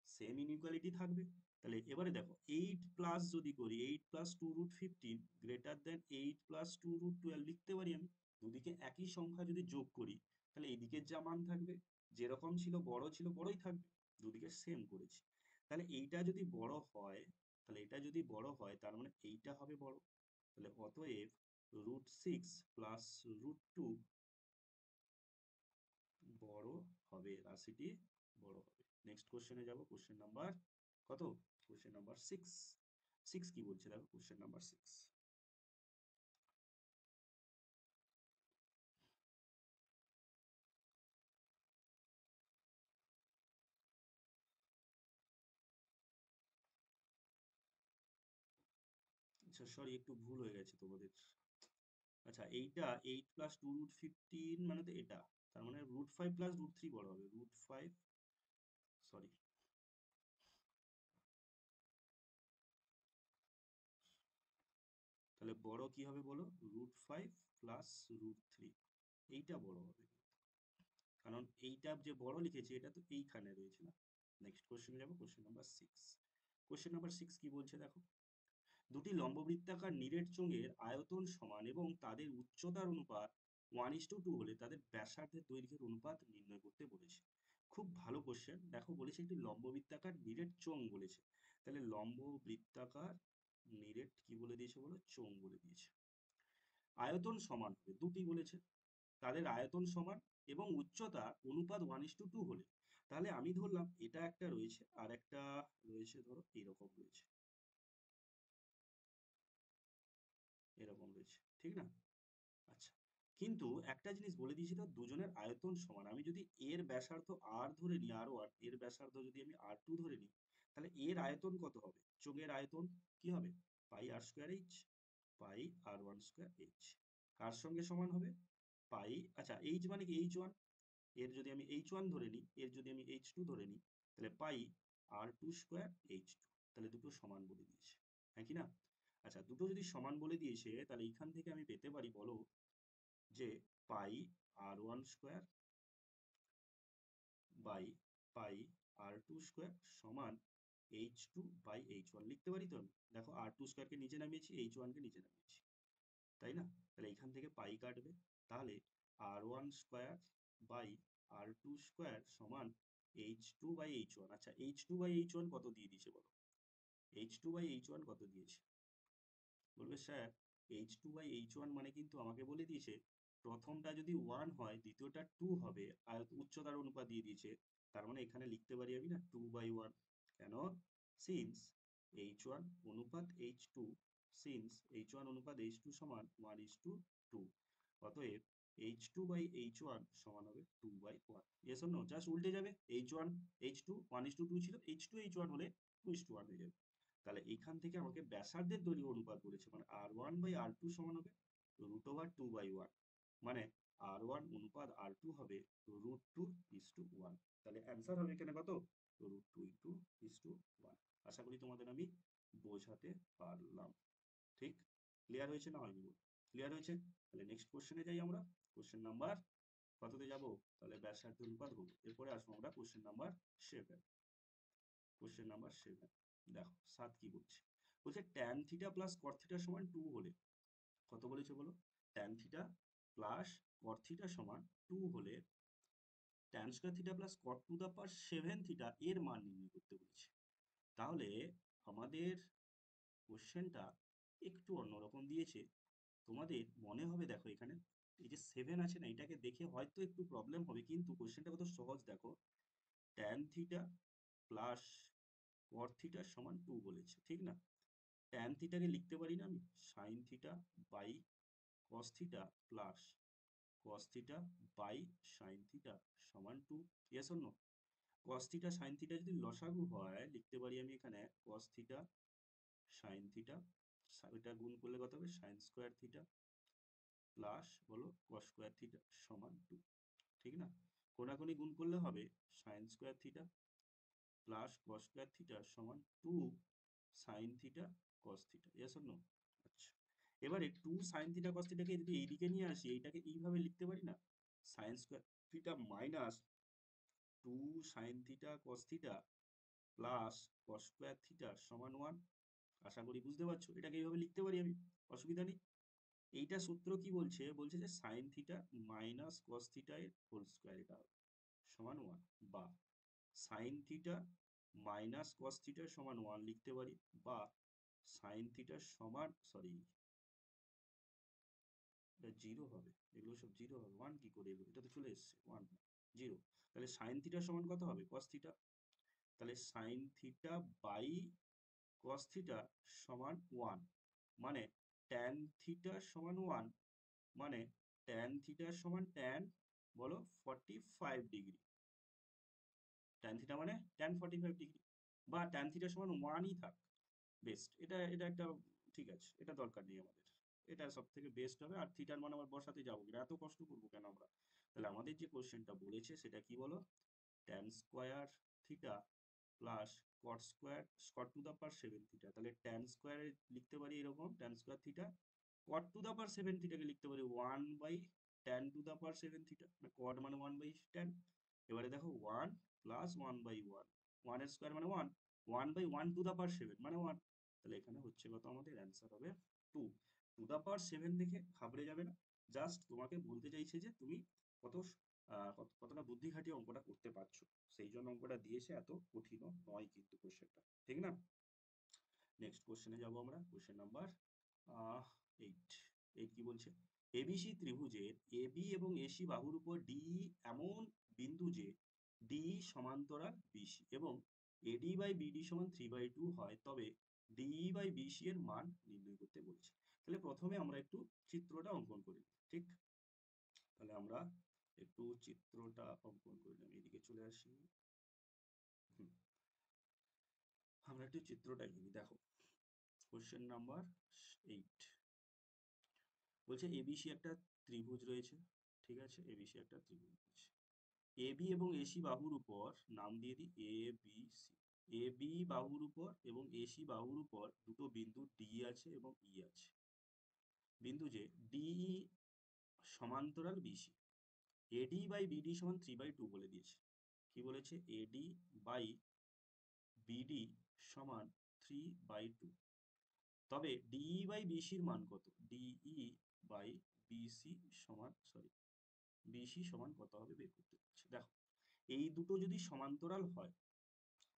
সেম ইনইকুয়ালিটি থাকবে। তাহলে এবারে দেখো 8 প্লাস যদি করি, 8 প্লাস 2√15 গ্রেটার দেন 8 প্লাস 2√12 লিখতে পারি আমি। দুদিকে একই সংখ্যা যদি যোগ করি, তাহলে এদিকের যা মান থাকবে, যেরকম ছিল বড় ছিল বড়ই থাকবে, দুদিকে সেম করেছি। তাহলে এইটা যদি বড় হয়, তাহলে এটা যদি বড় হয় তার মানে এইটা হবে বড়। তাহলে অতএব √6 প্লাস √2 বড় হবে, রাশিটি বড় হবে। নেক্সট কোশ্চেনে যাব, কোশ্চেন নাম্বার কত? Question number 6। 6 কি বলছে দেখো, কোশ্চেন নাম্বার 6। আচ্ছা সরি, একটু ভুল হয়ে গেছে তোমাদের। আচ্ছা, এইটা 8 প্লাস 2√15 মানে তো এটা, তার মানে √5 প্লাস √3 বড় হবে, √5, সরি, তাহলে বড় কি হবে বলো? √5 প্লাস √3, এইটা বড় হবে, কারণ এইটা যে বড় লিখেছি এটা তো এইখানে রয়েছে না। নেক্সট কোশ্চেনে যাবো, কোশ্চেন নাম্বার 6। কোশ্চেন নাম্বার 6 কি বলছে দেখো, দুটি লম্ববৃত্তাকার নিরেট চোঙের আয়তন সমান এবং তাদের উচ্চতার অনুপাত 1:2 হলে তাদের ব্যাসার্ধের দৈর্ঘ্যের অনুপাত নির্ণয় করতে বলেছে। খুব ভালো কোশ্চেন। দেখো বলেছে একটি লম্ববৃত্তাকার নিরেট চোঙ বলেছে, তাহলে লম্ববৃত্তাকার নিরেট কি বলে দিয়েছে বলো? চোঙ বলে দিয়েছে। আয়তন সমান হবে, দুটি বলেছে, তাদের আয়তন সমান এবং উচ্চতা অনুপাত 1:2 হলে, তাহলে আমি ধরলাম এটা একটা রয়েছে আর একটা রয়েছে, ধরো এইরকম রয়েছে, এরকম রয়েছে, ঠিক না? আচ্ছা, কিন্তু একটা জিনিস বলে দিয়েছিল দুজনের আয়তন সমান। আমি যদি এর ব্যাসার্ধ আর ধরে নিই, R1 এর ব্যাসার্ধ যদি আমি R2 ধরে নিই, তাহলে এর আয়তন কত হবে? চোঙের আয়তন কি হবে? পাই R স্কোয়ার এইচ, পাই R1 স্কোয়ার এইচ। কার সঙ্গে সমান হবে? পাই, আচ্ছা এইচ মানে কি H1, এর যদি আমি H1 ধরে নিই, এর যদি আমি H2 ধরে নিই, তাহলে পাই R2² H2, তাহলে দুটো সমান বলে দিয়েছে, হ্যাঁ কি না? আচ্ছা দুটো যদি সমান বলে দিয়েছে তাহলে এইখান থেকে আমি পেতে পারি বলো যে পাই R1² বাই পাই R2² সমান H2/H1 লিখতে পারি তো আমি। দেখো R2² কে নিচে নামিয়েছি, H1 কে নিচে নামিয়েছি, তাই না? তাহলে এখান থেকে পাই কাটবে, তাহলে R1² বাই R2² সমান H2/H1। আচ্ছা H2/H1 কত দিয়ে দিয়েছে বলো? H2/H1 কত দিয়েছে? বলবে স্যার H2/H1 মানে কিন্তু আমাকে বলে দিয়েছে প্রথমটা যদি 1 হয় দ্বিতীয়টা 2 হবে, আর উচ্চতার অনুপাত দিয়ে দিয়েছে, তার মানে এখানে লিখতে পারি আমি না 2/1। কেন? সিন্স H1 অনুপাত H2, সিন্স H1 অনুপাত H2 সমান 1:2, অতএব H2/H1 সমান হবে 2/1। Yes or no? জাস্ট উল্টে যাবে, H1 H2 1:2 ছিল, H2/H1 হলে 2:1 হয়ে যাবে। তাহলে এইখান থেকে আমাকে ব্যাসার্ধের দৈর্ঘ্য অনুপাত বলেছে, মানে R1/R2 সমান হবে √2/1, মানে R1 অনুপাত R2 হবে √2:1। তাহলে অ্যান্সার হবে এখানে কত? √2:1। আশা করি তোমাদের আমি বোঝাতে পারলাম। ঠিক? ক্লিয়ার হয়েছে না হয়নি? ক্লিয়ার হয়েছে? তাহলে নেক্সট কোশ্চেনে যাই আমরা। কোশ্চেন নাম্বার কততে যাব? তাহলে ব্যাসার্ধ অনুপাত হলো, এরপরে আসবো আমরা কোশ্চেন নাম্বার 7। কোশ্চেন নাম্বার 7, দেখো 7 কি বলছে? বলছে tan theta plus cot theta সমান 2 হলে, কত বলেছে বলো? tan theta plus cot theta সমান 2 হলে tan square theta plus cot to the power 7 theta এর মান নির্ণয় করতে বলেছে। তাহলে আমাদের কোশ্চেনটা একটু অন্যরকম দিয়েছে। তোমাদের মনে হবে দেখো এখানে এই যে 7 আছে না, এটাকে দেখে হয়তো একটু প্রবলেম হবে, কিন্তু কোশ্চেনটা কত সহজ দেখো। tan theta plus cot theta সমান 2 বলেছে, ঠিক না? tan থিটাকে লিখতে পারি না আমি sin theta by cos theta plus cos theta by sin theta সমান 2, yes or no? cos theta sin theta যদি লসাগু হয় লিখতে পারি আমি এখানে cos থিটা sin থিটা, এটা গুণ করলে কত হবে sin স্কয়ার থিটা প্লাস বলো cos স্কয়ার থিটা সমান 2, ঠিক না? কোনাকুনি গুণ করলে হবে sin square theta plus cos square theta সমান 2 sin theta cos theta, yes or no? আচ্ছা এবারে 2 sin থিটা cos থিটাকে যদি এইদিকে নিয়ে আসি, এইটাকে এইভাবে লিখতে পারি না sin square theta minus 2 sin theta cos theta plus cos square theta সমান 1। আশা করি বুঝতে পারছো, এটাকে এইভাবে লিখতে পারি আমি, অসুবিধা নেই। এইটা সূত্র কি বলছে? বলছে যে sin theta minus cos theta এর হোল স্কয়ার এটা হবে সমান 1, বা sin theta minus cos theta সমান 1 লিখতে পারি, বা sin থিটা সমান সরি এটা 0 হবে, এগুলো সব 0 হবে, 1 কি করে এলো? এটা তো চলে এসেছে 1 0। তাহলে sin থিটা সমান কত হবে? cos theta. তাহলে sin theta by cos theta সমান 1, মানে tan থিটা সমান 1, মানে tan থিটা সমান tan বলো 45 ডিগ্রি। tan থিটা মানে tan 45 ডিগ্রি, বা tan থিটা সমান 1ই থাক, বেস্ট। এটা এটা একটা ঠিক আছে, এটা দরকার নেই আমাদের, এটা সব থেকে বেস্ট হবে। আর থিটার মান আবার বসাতে যাবো কিনা, এত কষ্ট করবো কেন আমরা? তাহলে আমাদের যে কোশ্চেনটা বলেছে সেটা কি বলো? tan square theta plus cot square cot to the power 7 theta. তাহলে tan স্কয়ার লিখতে পারি এরকম tan square theta, cot to the power 7 থিটাকে লিখতে পারি 1 by tan to the power 7 theta, মানে cot মানে 1 বাই tan। এবারে দেখো 1 প্লাস 1 বাই 1, 1 এর স্কয়ার মানে 1, 1 বাই 1 টু দা পাওয়ার 7 মানে 1। তাহলে এখানে হচ্ছে কত? আমাদের অ্যান্সার হবে 2। টু দা পাওয়ার 7 দেখে ঘাবড়ে যাবে না, জাস্ট তোমাকে বলতে চাইছে যে তুমি কত কতটা বুদ্ধি খাটিয়ে অঙ্কটা করতে পারছো, সেই জন্য অঙ্কটা দিয়েছে, এত কঠিনও নয় কিন্তু কোশ্চেনটা, ঠিক না? নেক্সট কোশ্চেনে যাবো আমরা, কোশ্চেন নাম্বার 8। 8 কি বলছে? এবিসি ত্রিভুজের এবি এবং এসি বাহুর উপর ডি এমন বিন্দু যে ডি সমান্তরাল বিসি এবং এডি বাই বিডি সমান 3/2 হয়, তবে ডি বাই বিসি এর মান নির্ণয় করতে বলছে। তাহলে প্রথমে আমরা একটু চিত্রটা অঙ্কন করি, ঠিক? তাহলে আমরা একটু চিত্রটা অঙ্কন করলাম, এদিকে চলে আসি। হুম, আমরা একটু চিত্রটা এঁকে দেখো। কোশ্চেন নাম্বার 8 বলছে এবিসি একটা ত্রিভুজ রয়েছে, ঠিক আছে, এবিসি একটা ত্রিভুজ দিয়েছে। এবি এবং এসি বাহুর উপর নাম দিয়ে দিই এ বি সি। এবি বাহুর উপর এবং এসি বাহুর উপর দুটো বিন্দু ডি আছে এবং ই আছে। বিন্দু যে ডিই সমান্তরাল বিসি। এডি বাই বিডি সমান 3/2 বলে দিয়েছে। কি বলেছে? এডি বাই বিডি সমান 3/2। তবে ডিই বাই বিসির মান কত? ডিই বাই বিসি সমান বিসি সমান কত হবে বের করতে হচ্ছে। দেখো, এই দুটো যদি সমান্তরাল হয়,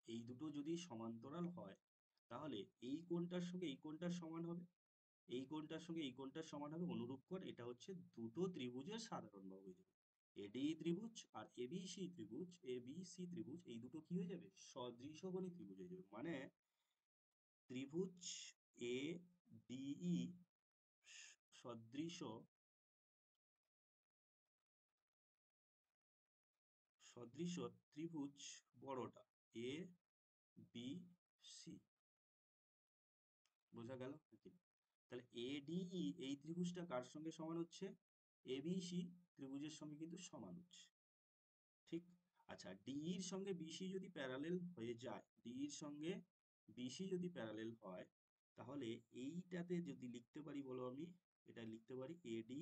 এই দুটো যদি সমান্তরাল হয়, তাহলে এই কোণটার সঙ্গে এই কোণটার সমান হবে, এই কোণটার সঙ্গে এই কোণটার সমান হবে। অনুরূপ কোণ, এটা হচ্ছে দুটো ত্রিভুজের সাধারণ বাহু হয়ে যাবে। এডি ত্রিভুজ আর এবিসি ত্রিভুজ, এবিসি ত্রিভুজ এই দুটো কি হয়ে যাবে? সদৃশগণী ত্রিভুজ হয়ে যাবে। মানে ত্রিভুজ এ ডিই সদৃশ সদৃশ ত্রিভুজ বড়টা এ বি সি। বোঝা গেল নাকি? তাহলে এডিই এই ত্রিভুজটা কার সঙ্গে সমান হচ্ছে? এবিসি ত্রিভুজের সঙ্গে কিন্তু সমান হচ্ছে। ঠিক। আচ্ছা, ডি এর সঙ্গে বিসি যদি প্যারালেল হয়ে যায়, ডি এর সঙ্গে বিসি যদি প্যারালেল হয়, তাহলে এইটাতে যদি লিখতে পারি, বলো আমি, এটা লিখতে পারি এডি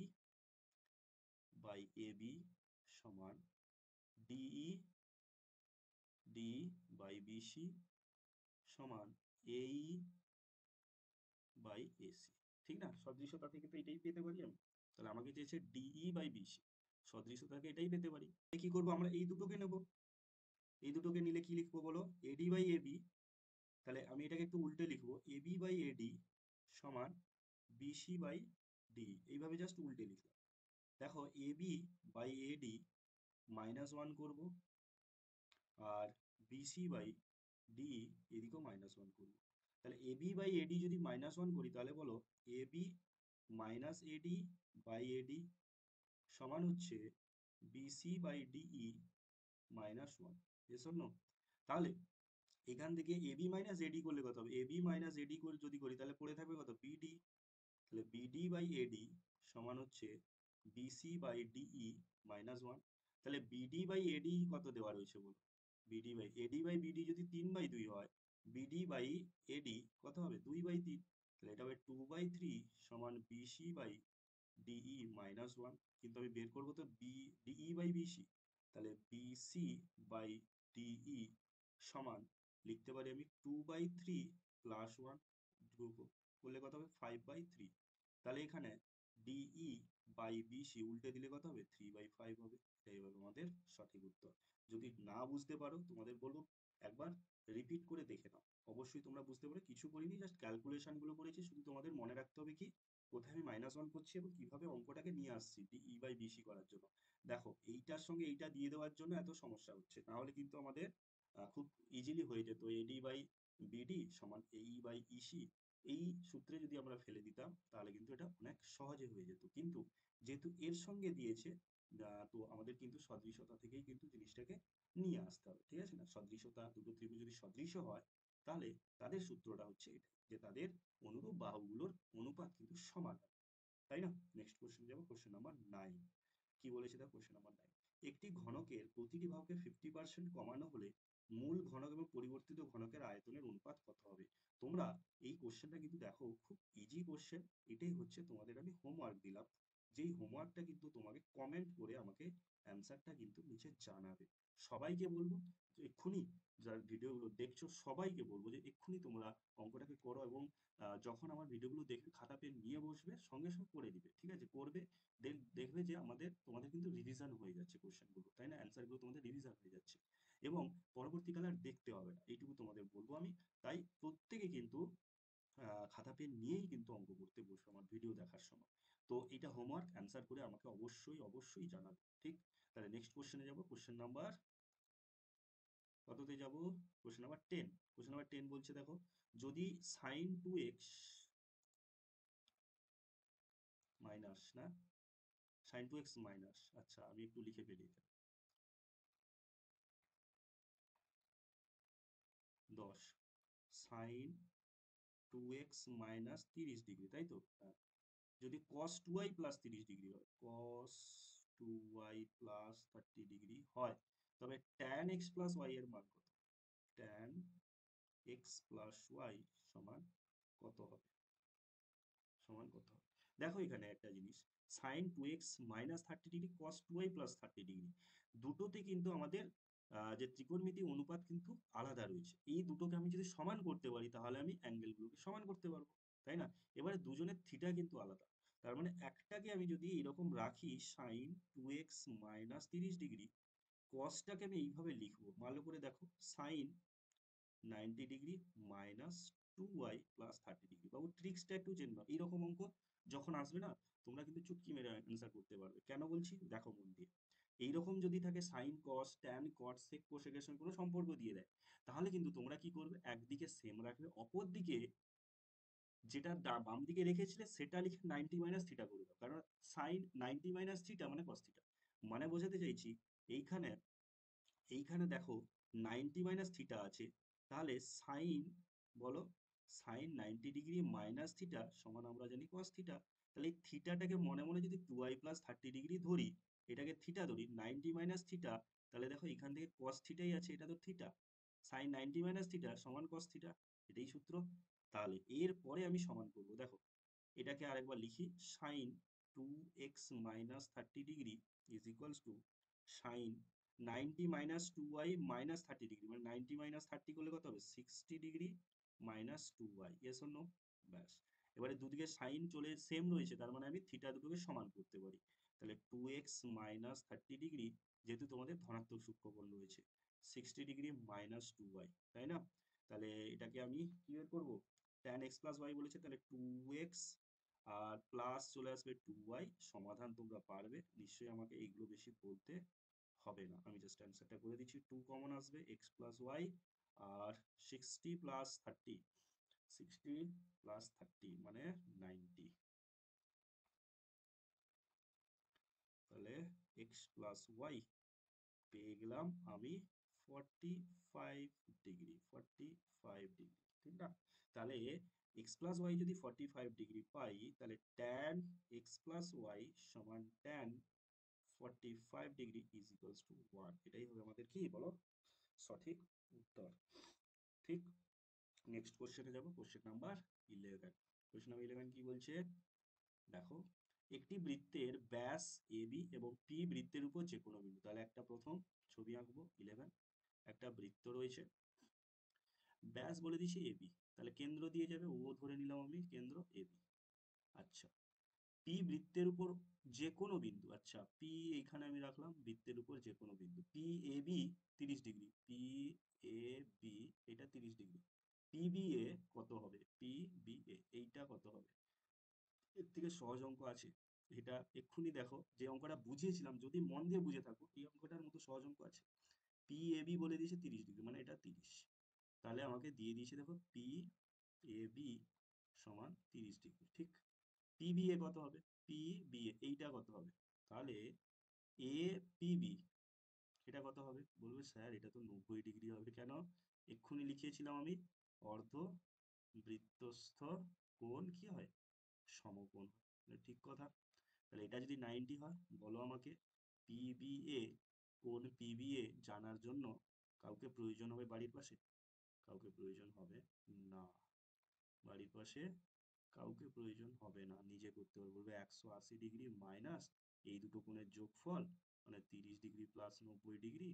বাই এবি সমান ডিই ডি বাই বিসি সমান এই বাই এসি। ঠিক না? সদৃশতা থেকে তো এটাই পেতে পারি আমি। তাহলে আমাকে চেয়েছে ডিই বাই বিসি, সদৃশতা থেকে এটাই পেতে পারি। কি করবো আমরা? এই দুটোকে নেব। এই দুটোকে নিলে কি লিখবো বলো? AD by AB. তাহলে আমি এটাকে একটু উল্টে লিখবো, এবি বাই এডি সমান বিসি বাই ডি। এইভাবে জাস্ট উল্টে লিখলাম। দেখো, এবি বাই এডি -1 করব, আর বিসি বাই ডি এদিকেও -1 করব। তাহলে এবি বাই এডি যদি -1 করি, তাহলে বলো AB minus AD by AD সমান হচ্ছে BC by DE -1। Yes or no? তাহলে এখান থেকে এবি মাইনাস এডি করলে কত হবে? এবি মাইনাস এডি করে যদি করি, তাহলে পড়ে থাকবে কত? বিডি। তাহলে বিডি বাই এডি সমান হচ্ছে বিসি বাই ডিই -1। তাহলে বিডি বাই এডি কত দেওয়া রয়েছে বলো? এডি বাই বিডি যদি 3/2 হয়, বিডি বাই এডি কত হবে? 2/3। তাহলে এটা হবে 2/3 সমান বিসি বাই ডিই -1। কিন্তু আমি বের করবো তো ডিই বাই বিসি। তাহলে বিসি বাই ডিই সমান লিখতে পারি আমি 2/3 +1 যোগ করলে কত হবে? 5/3। তাহলে এখানে ডিই বাই বিসি উল্টে দিলে কত হবে? 3/5 হবে। এটাই হবে আমাদের সঠিক উত্তর। যদি না বুঝতে পারো, তোমাদের বলবো একবার রিপিট করে দেখে নাও। অবশ্যই তোমরা বুঝতে পারো। কিছু করিনি, জাস্ট ক্যালকুলেশন গুলো করেছি। শুধু তোমাদের মনে রাখতে হবে কি কোথায় আমি -1 করছি এবং কিভাবে অঙ্কটাকে নিয়ে আসছি ডিই বাই বিসি করার জন্য। দেখো, এইটার সঙ্গে এইটা দিয়ে দেওয়ার জন্য এত সমস্যা হচ্ছে, নাহলে কিন্তু আমাদের খুব ইজিলি হয়ে যেত। এডি বাই বিডি সমান এই বাই ইসি, এই সূত্রে যদি আমরা ফেলে দিতাম, তাহলে কিন্তু এটা অনেক সহজে হয়ে যেত। কিন্তু যেহেতু এর সঙ্গে দিয়েছে, তো আমাদের কিন্তু সদৃশতা থেকেই কিন্তু জিনিসটাকে নিয়ে আসতে হবে। ঠিক আছে না? সদৃশতা, দুটো ত্রিভুজ যদি সদৃশ হয়, তাহলে তাদের সূত্রটা হচ্ছে এটা, যে তাদের অনুরূপ বাহুগুলোর অনুপাত কিন্তু সমান হবে। তাই না? নেক্সট কোশ্চেন যাবো, কোশ্চেন নাম্বার 9। কি বলেছে? দেখো, কোশ্চেন নাম্বার 9। একটি ঘনকের প্রতিটি বাহুকে 50% কমানো হলে মূল ঘনক এবং পরিবর্তিত ঘনকের আয়তনের অনুপাত কত হবে? তোমরা এই কোশ্চেনটা কিন্তু দেখো, খুব ইজি কোশ্চেন। এটাই হচ্ছে তোমাদের আমি হোমওয়ার্ক দিলাম। যেই হোমওয়ার্কটা কিন্তু তোমাকে কমেন্ট করে আমাকে অ্যান্সারটা কিন্তু নিচে জানাবে। সবাইকে বলবো যে এক্ষুনি, যারা ভিডিওগুলো দেখছো সবাইকে বলবো যে এক্ষুনি তোমরা অঙ্কটাকে করো, এবং যখন আমার ভিডিওগুলো দেখবে খাতা পেন নিয়ে বসবে, সঙ্গে সঙ্গে করে দিবে। ঠিক আছে? করবে, দেখবে যে তোমাদের কিন্তু রিভিশন হয়ে যাচ্ছে কোশ্চেনগুলো, তাই না? অ্যান্সারগুলো তোমাদের রিভিশন হয়ে যাচ্ছে, এবং পরবর্তীকালে আর দেখতে হবে না। এইটুকু তোমাদের বলবো আমি। তাই প্রত্যেকে কিন্তু খাতা পেন নিয়েই কিন্তু অঙ্ক করতে বসবে আমার ভিডিও দেখার সময়। তো এটা হোমওয়ার্ক, অ্যান্সার করে আমাকে অবশ্যই অবশ্যই জানাবে। ঠিক? তাহলে নেক্সট কোশ্চেনে যাবো। কোশ্চেন নাম্বার কততে যাব? Question number 10। কোশ্চেন নাম্বার 10 বলছে, দেখো, যদি সাইন 2x মাইনাস, না, সাইন 2x মাইনাস, আচ্ছা আমি একটু লিখে ফেলি এটা, 10 সাইন 2x -30 ডিগ্রি, তাই তো? হ্যাঁ। যদি cos 2y + 30 ডিগ্রি হয়, cos 2y প্লাস 30° হয়, তবে tan x প্লাস y এর মান কত? tan x প্লাস y সমান কত হবে? সমান কত হবে? দেখো এখানে একটা জিনিস, সাইন 2x মাইনাস 30° কস 2y প্লাস 30°, দুটোতে কিন্তু আমাদের যে ত্রিকোণমিতি অনুপাত কিন্তু আলাদা রয়েছে। এই দুটোকে আমি যদি সমান করতে পারি তাহলে আমি অ্যাঙ্গেলগুলোকে সমান করতে পারবো, তাই না? এবারে দুজনের থিটা কিন্তু আলাদা, তার মানে একটাকে আমি যদি এরকম রাখি সাইন 2x মাইনাস 30°, কসটাকে আমি এইভাবে লিখবো, ভালো করে দেখো, সাইন 90° মাইনাস 2y প্লাস 30°। বাবু ট্রিক্সটা একটু জেনে নাও, এইরকম অঙ্ক যখন আসবে না, তোমরা কিন্তু চুটকি মেরে অ্যান্সার করতে পারবে। কেন বলছি দেখো মন দিয়ে, এইরকম যদি থাকে সাইন কস ট্যান কট সেক কোসেকের সঙ্গে কোনো সম্পর্ক দিয়ে দেয়, তাহলে কিন্তু তোমরা কি করবে, একদিকে সেম রাখবে, অপর দিকে যেটা বাম দিকে রেখেছিলে সেটা লিখে 90 মাইনাস থিটা করে দাও, কারণ সাইন 90 মাইনাস থিটা মানে কস থিটা। মানে বোঝাতে চাইছি, এইখানে এইখানে দেখো 90 মাইনাস থিটা আছে, তাহলে সাইন, বলো, সাইন 90° মাইনাস থিটা সমান আমরা জানি কস থিটা। তাহলে এই থিটাটাকে মনে মনে যদি 2y প্লাস 30° ধরি, এটাকে থিটা ধরি 90 মাইনাস থিটা, তাহলে দেখো এখান থেকে কস থিটাই আছে, এটা তো থিটা, সাইন 90 মাইনাস থিটা সমান কস থিটা, এটাই সূত্র। তাহলে এর পরে আমি সমান করব, দেখো এটাকে আরেকবার লিখি, sine 2x minus 30° is equals to sine 90 minus 2y minus 30°, মানে 90 মাইনাস 30 করলে কত হবে, 60° minus 2y, yes or no? ব্যাস। এবারে দুদিকে সাইন চলে সেম রয়েছে, তার মানে আমি থিটা দুটোকে সমান করতে পারি। তাহলে 2x মাইনাস 30°, যেহেতু তোমাদের ধনাত্মক সূক্ষ্মকোণ রয়েছে, 60° মাইনাস 2y, তাই না? তাহলে এটাকে আমি কি বের করবো, tan x প্লাস y বলেছে, তাহলে 2x আর প্লাস চলে আসবে 2y। সমাধান তোমরা পারবে নিশ্চয়ই, আমাকে এইগুলো বেশি বলতে হবে না, আমি জাস্ট অ্যান্সারটা করে দিচ্ছি। 2 কমন আসবে, x প্লাস ওয়াই আর 60 প্লাস 30, 60 প্লাস 30 মানে 90, তাহলে x প্লাস ওয়াই পেয়ে গেলাম আমি 45°, 45°, ঠিক না? তাহলে x প্লাস ওয়াই যদি 45° পাই, তাহলে tan x প্লাস ওয়াই সমান tan 45° ইজ ইকুয়ালস টু 1, এটাই হবে আমাদের কি বলো, সঠিক উত্তর। ঠিক, নেক্সট কোশ্চেনে যাব, কোশ্চেন নাম্বার 11। কোশ্চেন নাম্বার 11 কি বলছে, দেখো, একটি বৃত্তের ব্যাস এবি এবং পি বৃত্তের উপর যে কোনো বিন্দু, তাহলে একটা প্রথম ছবি আঁকবো 11, একটা বৃত্ত রয়েছে, ব্যাস বলে দিছি এবি, তাহলে কেন্দ্র দিয়ে যাবে, ও ধরে নিলাম আমি কেন্দ্র এবি। আচ্ছা, পি বৃত্তের উপর যে কোনো বিন্দু, আচ্ছা পি এইখানে আমি রাখলাম, বৃত্তের উপর যে কোনো বিন্দু, P A B 30°, P A B এটা 30°, পি বি এ কত হবে, পি বি এ এইটা কত হবে? এর থেকে সহজ অঙ্ক আছে, এটা এক্ষুনি দেখো, যে অঙ্কটা বুঝিয়েছিলাম যদি মন দিয়ে বুঝে থাকো, এই অঙ্কটার মতো সহজ অঙ্ক আছে। পি এ বি বলে দিয়েছে 30°, মানে এটা 30, তাহলে আমাকে দিয়ে দিয়েছে দেখো পি এ বি সমান 30°, ঠিক। পি বি এ কত হবে, পি বি এ এইটা কত হবে, তাহলে এ পি বি এটা কত হবে, বলবে স্যার এটা তো 90° হবে, কেন? এক্ষুনি লিখিয়েছিলাম আমি, অর্ধ বৃত্তস্থ কোণ কি হয়, সমকোণ হয়, ঠিক কথা। তাহলে এটা যদি 90 হয়, বলো আমাকে পিবিএ, কোণ পিবিএ জানার জন্য কাউকে প্রয়োজন হবে বাড়ির পাশে? কাউকে প্রয়োজন হবে না, বাড়ির পাশে কাউকে প্রয়োজন হবে না, নিজে করতে পারবে, বলবে 180° মাইনাস এই দুটো কোণের যোগফল মানে 30° প্লাস 90°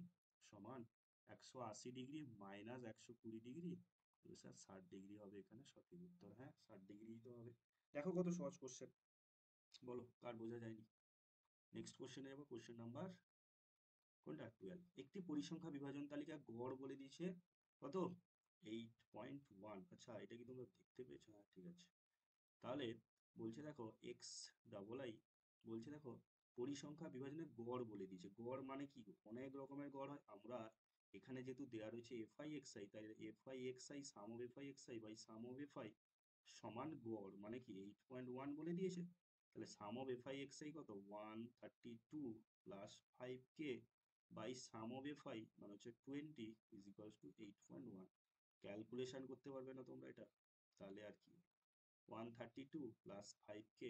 সমান 180° মাইনাস 120°, স্যার 60° হবে এখানে সঠিক উত্তর। হ্যাঁ 60° তো হবে। দেখো কত সহজ কোশ্চেন, বলো কার বোঝা যায়নি? নেক্সট কোশ্চেনে যাবো, কোশ্চেন নাম্বার কোনটা 12, একটি পরিসংখ্যা বিভাজন তালিকা গড় বলে দিয়েছে কত, 8.1। আচ্ছা এটা কি তোমরা দেখতে পেয়েছো? হ্যাঁ ঠিক আছে। তাহলে বলছে দেখো এক্স ডাবল আই, বলছে দেখো পরিসংখ্যা বিভাজনের গড় বলে দিয়েছে, গড় মানে কি, অনেক রকমের গড় হয়, আমরা এখানে যেহেতু দেওয়া রয়েছে এফ আই এক্স আই, তাই f i x i sum of f i x i by sum of f i সমান গড় মানে কি 8.1 বলে দিয়েছে। তাহলে sum of f i x i কত, 132 plus 5k by sum of f i মানে হচ্ছে 20 ইজ ইকুয়ালস টু 8.1। ক্যালকুলেশন করতে পারবে না তোমরা এটা, তাহলে আর কি, 132 প্লাস 5k,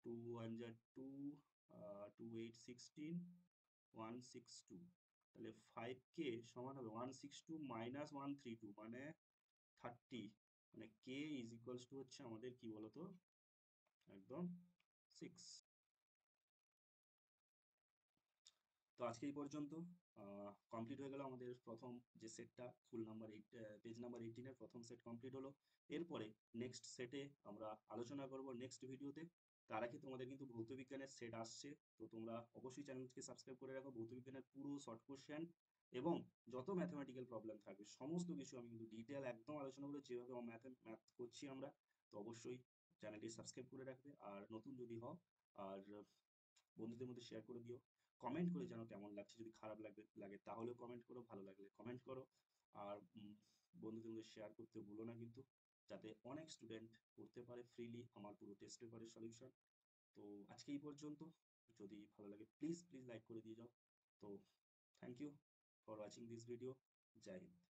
2 1 যা 2 2816 162, তাহলে 5k সমান হবে 162 মাইনাস 132 মানে 30, মানে k ইজ ইকুয়ালস টু হচ্ছে আমাদের কি বলতো একদম 6। তো আজকে এই পর্যন্ত কমপ্লিট হয়ে গেল আমাদের প্রথম যে সেটটা, ফুল নাম্বার 8, পেজ নাম্বার 18 এর প্রথম সেট কমপ্লিট হলো। এরপরে নেক্সট সেটে আমরা আলোচনা করব নেক্সট ভিডিওতে। তার আগে তোমাদের কিন্তু ভৌতবিজ্ঞানের সেট আসছে, তো তোমরা অবশ্যই চ্যানেলটিকে সাবস্ক্রাইব করে রাখো। ভৌতবিজ্ঞানের পুরো শর্ট কোশ্চেন এবং যত ম্যাথমেটিক্যাল প্রবলেম থাকবে সমস্ত কিছু আমি কিন্তু ডিটেল একদম আলোচনা করে যেভাবে ম্যাথ করছি আমরা। তো অবশ্যই চ্যানেলটি সাবস্ক্রাইব করে রাখবে, আর নতুন যদি হও আর বন্ধুদের মধ্যে শেয়ার করে দিও। কমেন্ট করে জানো কেমন লাগছে, যদি খারাপ লাগে তাহলেও কমেন্ট করো, ভালো লাগলে কমেন্ট করো। আর বন্ধুদের মধ্যে শেয়ার করতে ভুলো না কিন্তু, যাতে অনেক স্টুডেন্ট পড়তে পারে ফ্রিলি আমার পুরো টেস্ট পেপারের সলিউশন। তো আজকে এই পর্যন্ত, যদি ভালো লাগে প্লিজ প্লিজ লাইক করে দিয়ে যাও। তো thank you for watching this video. জয় হিন্দ।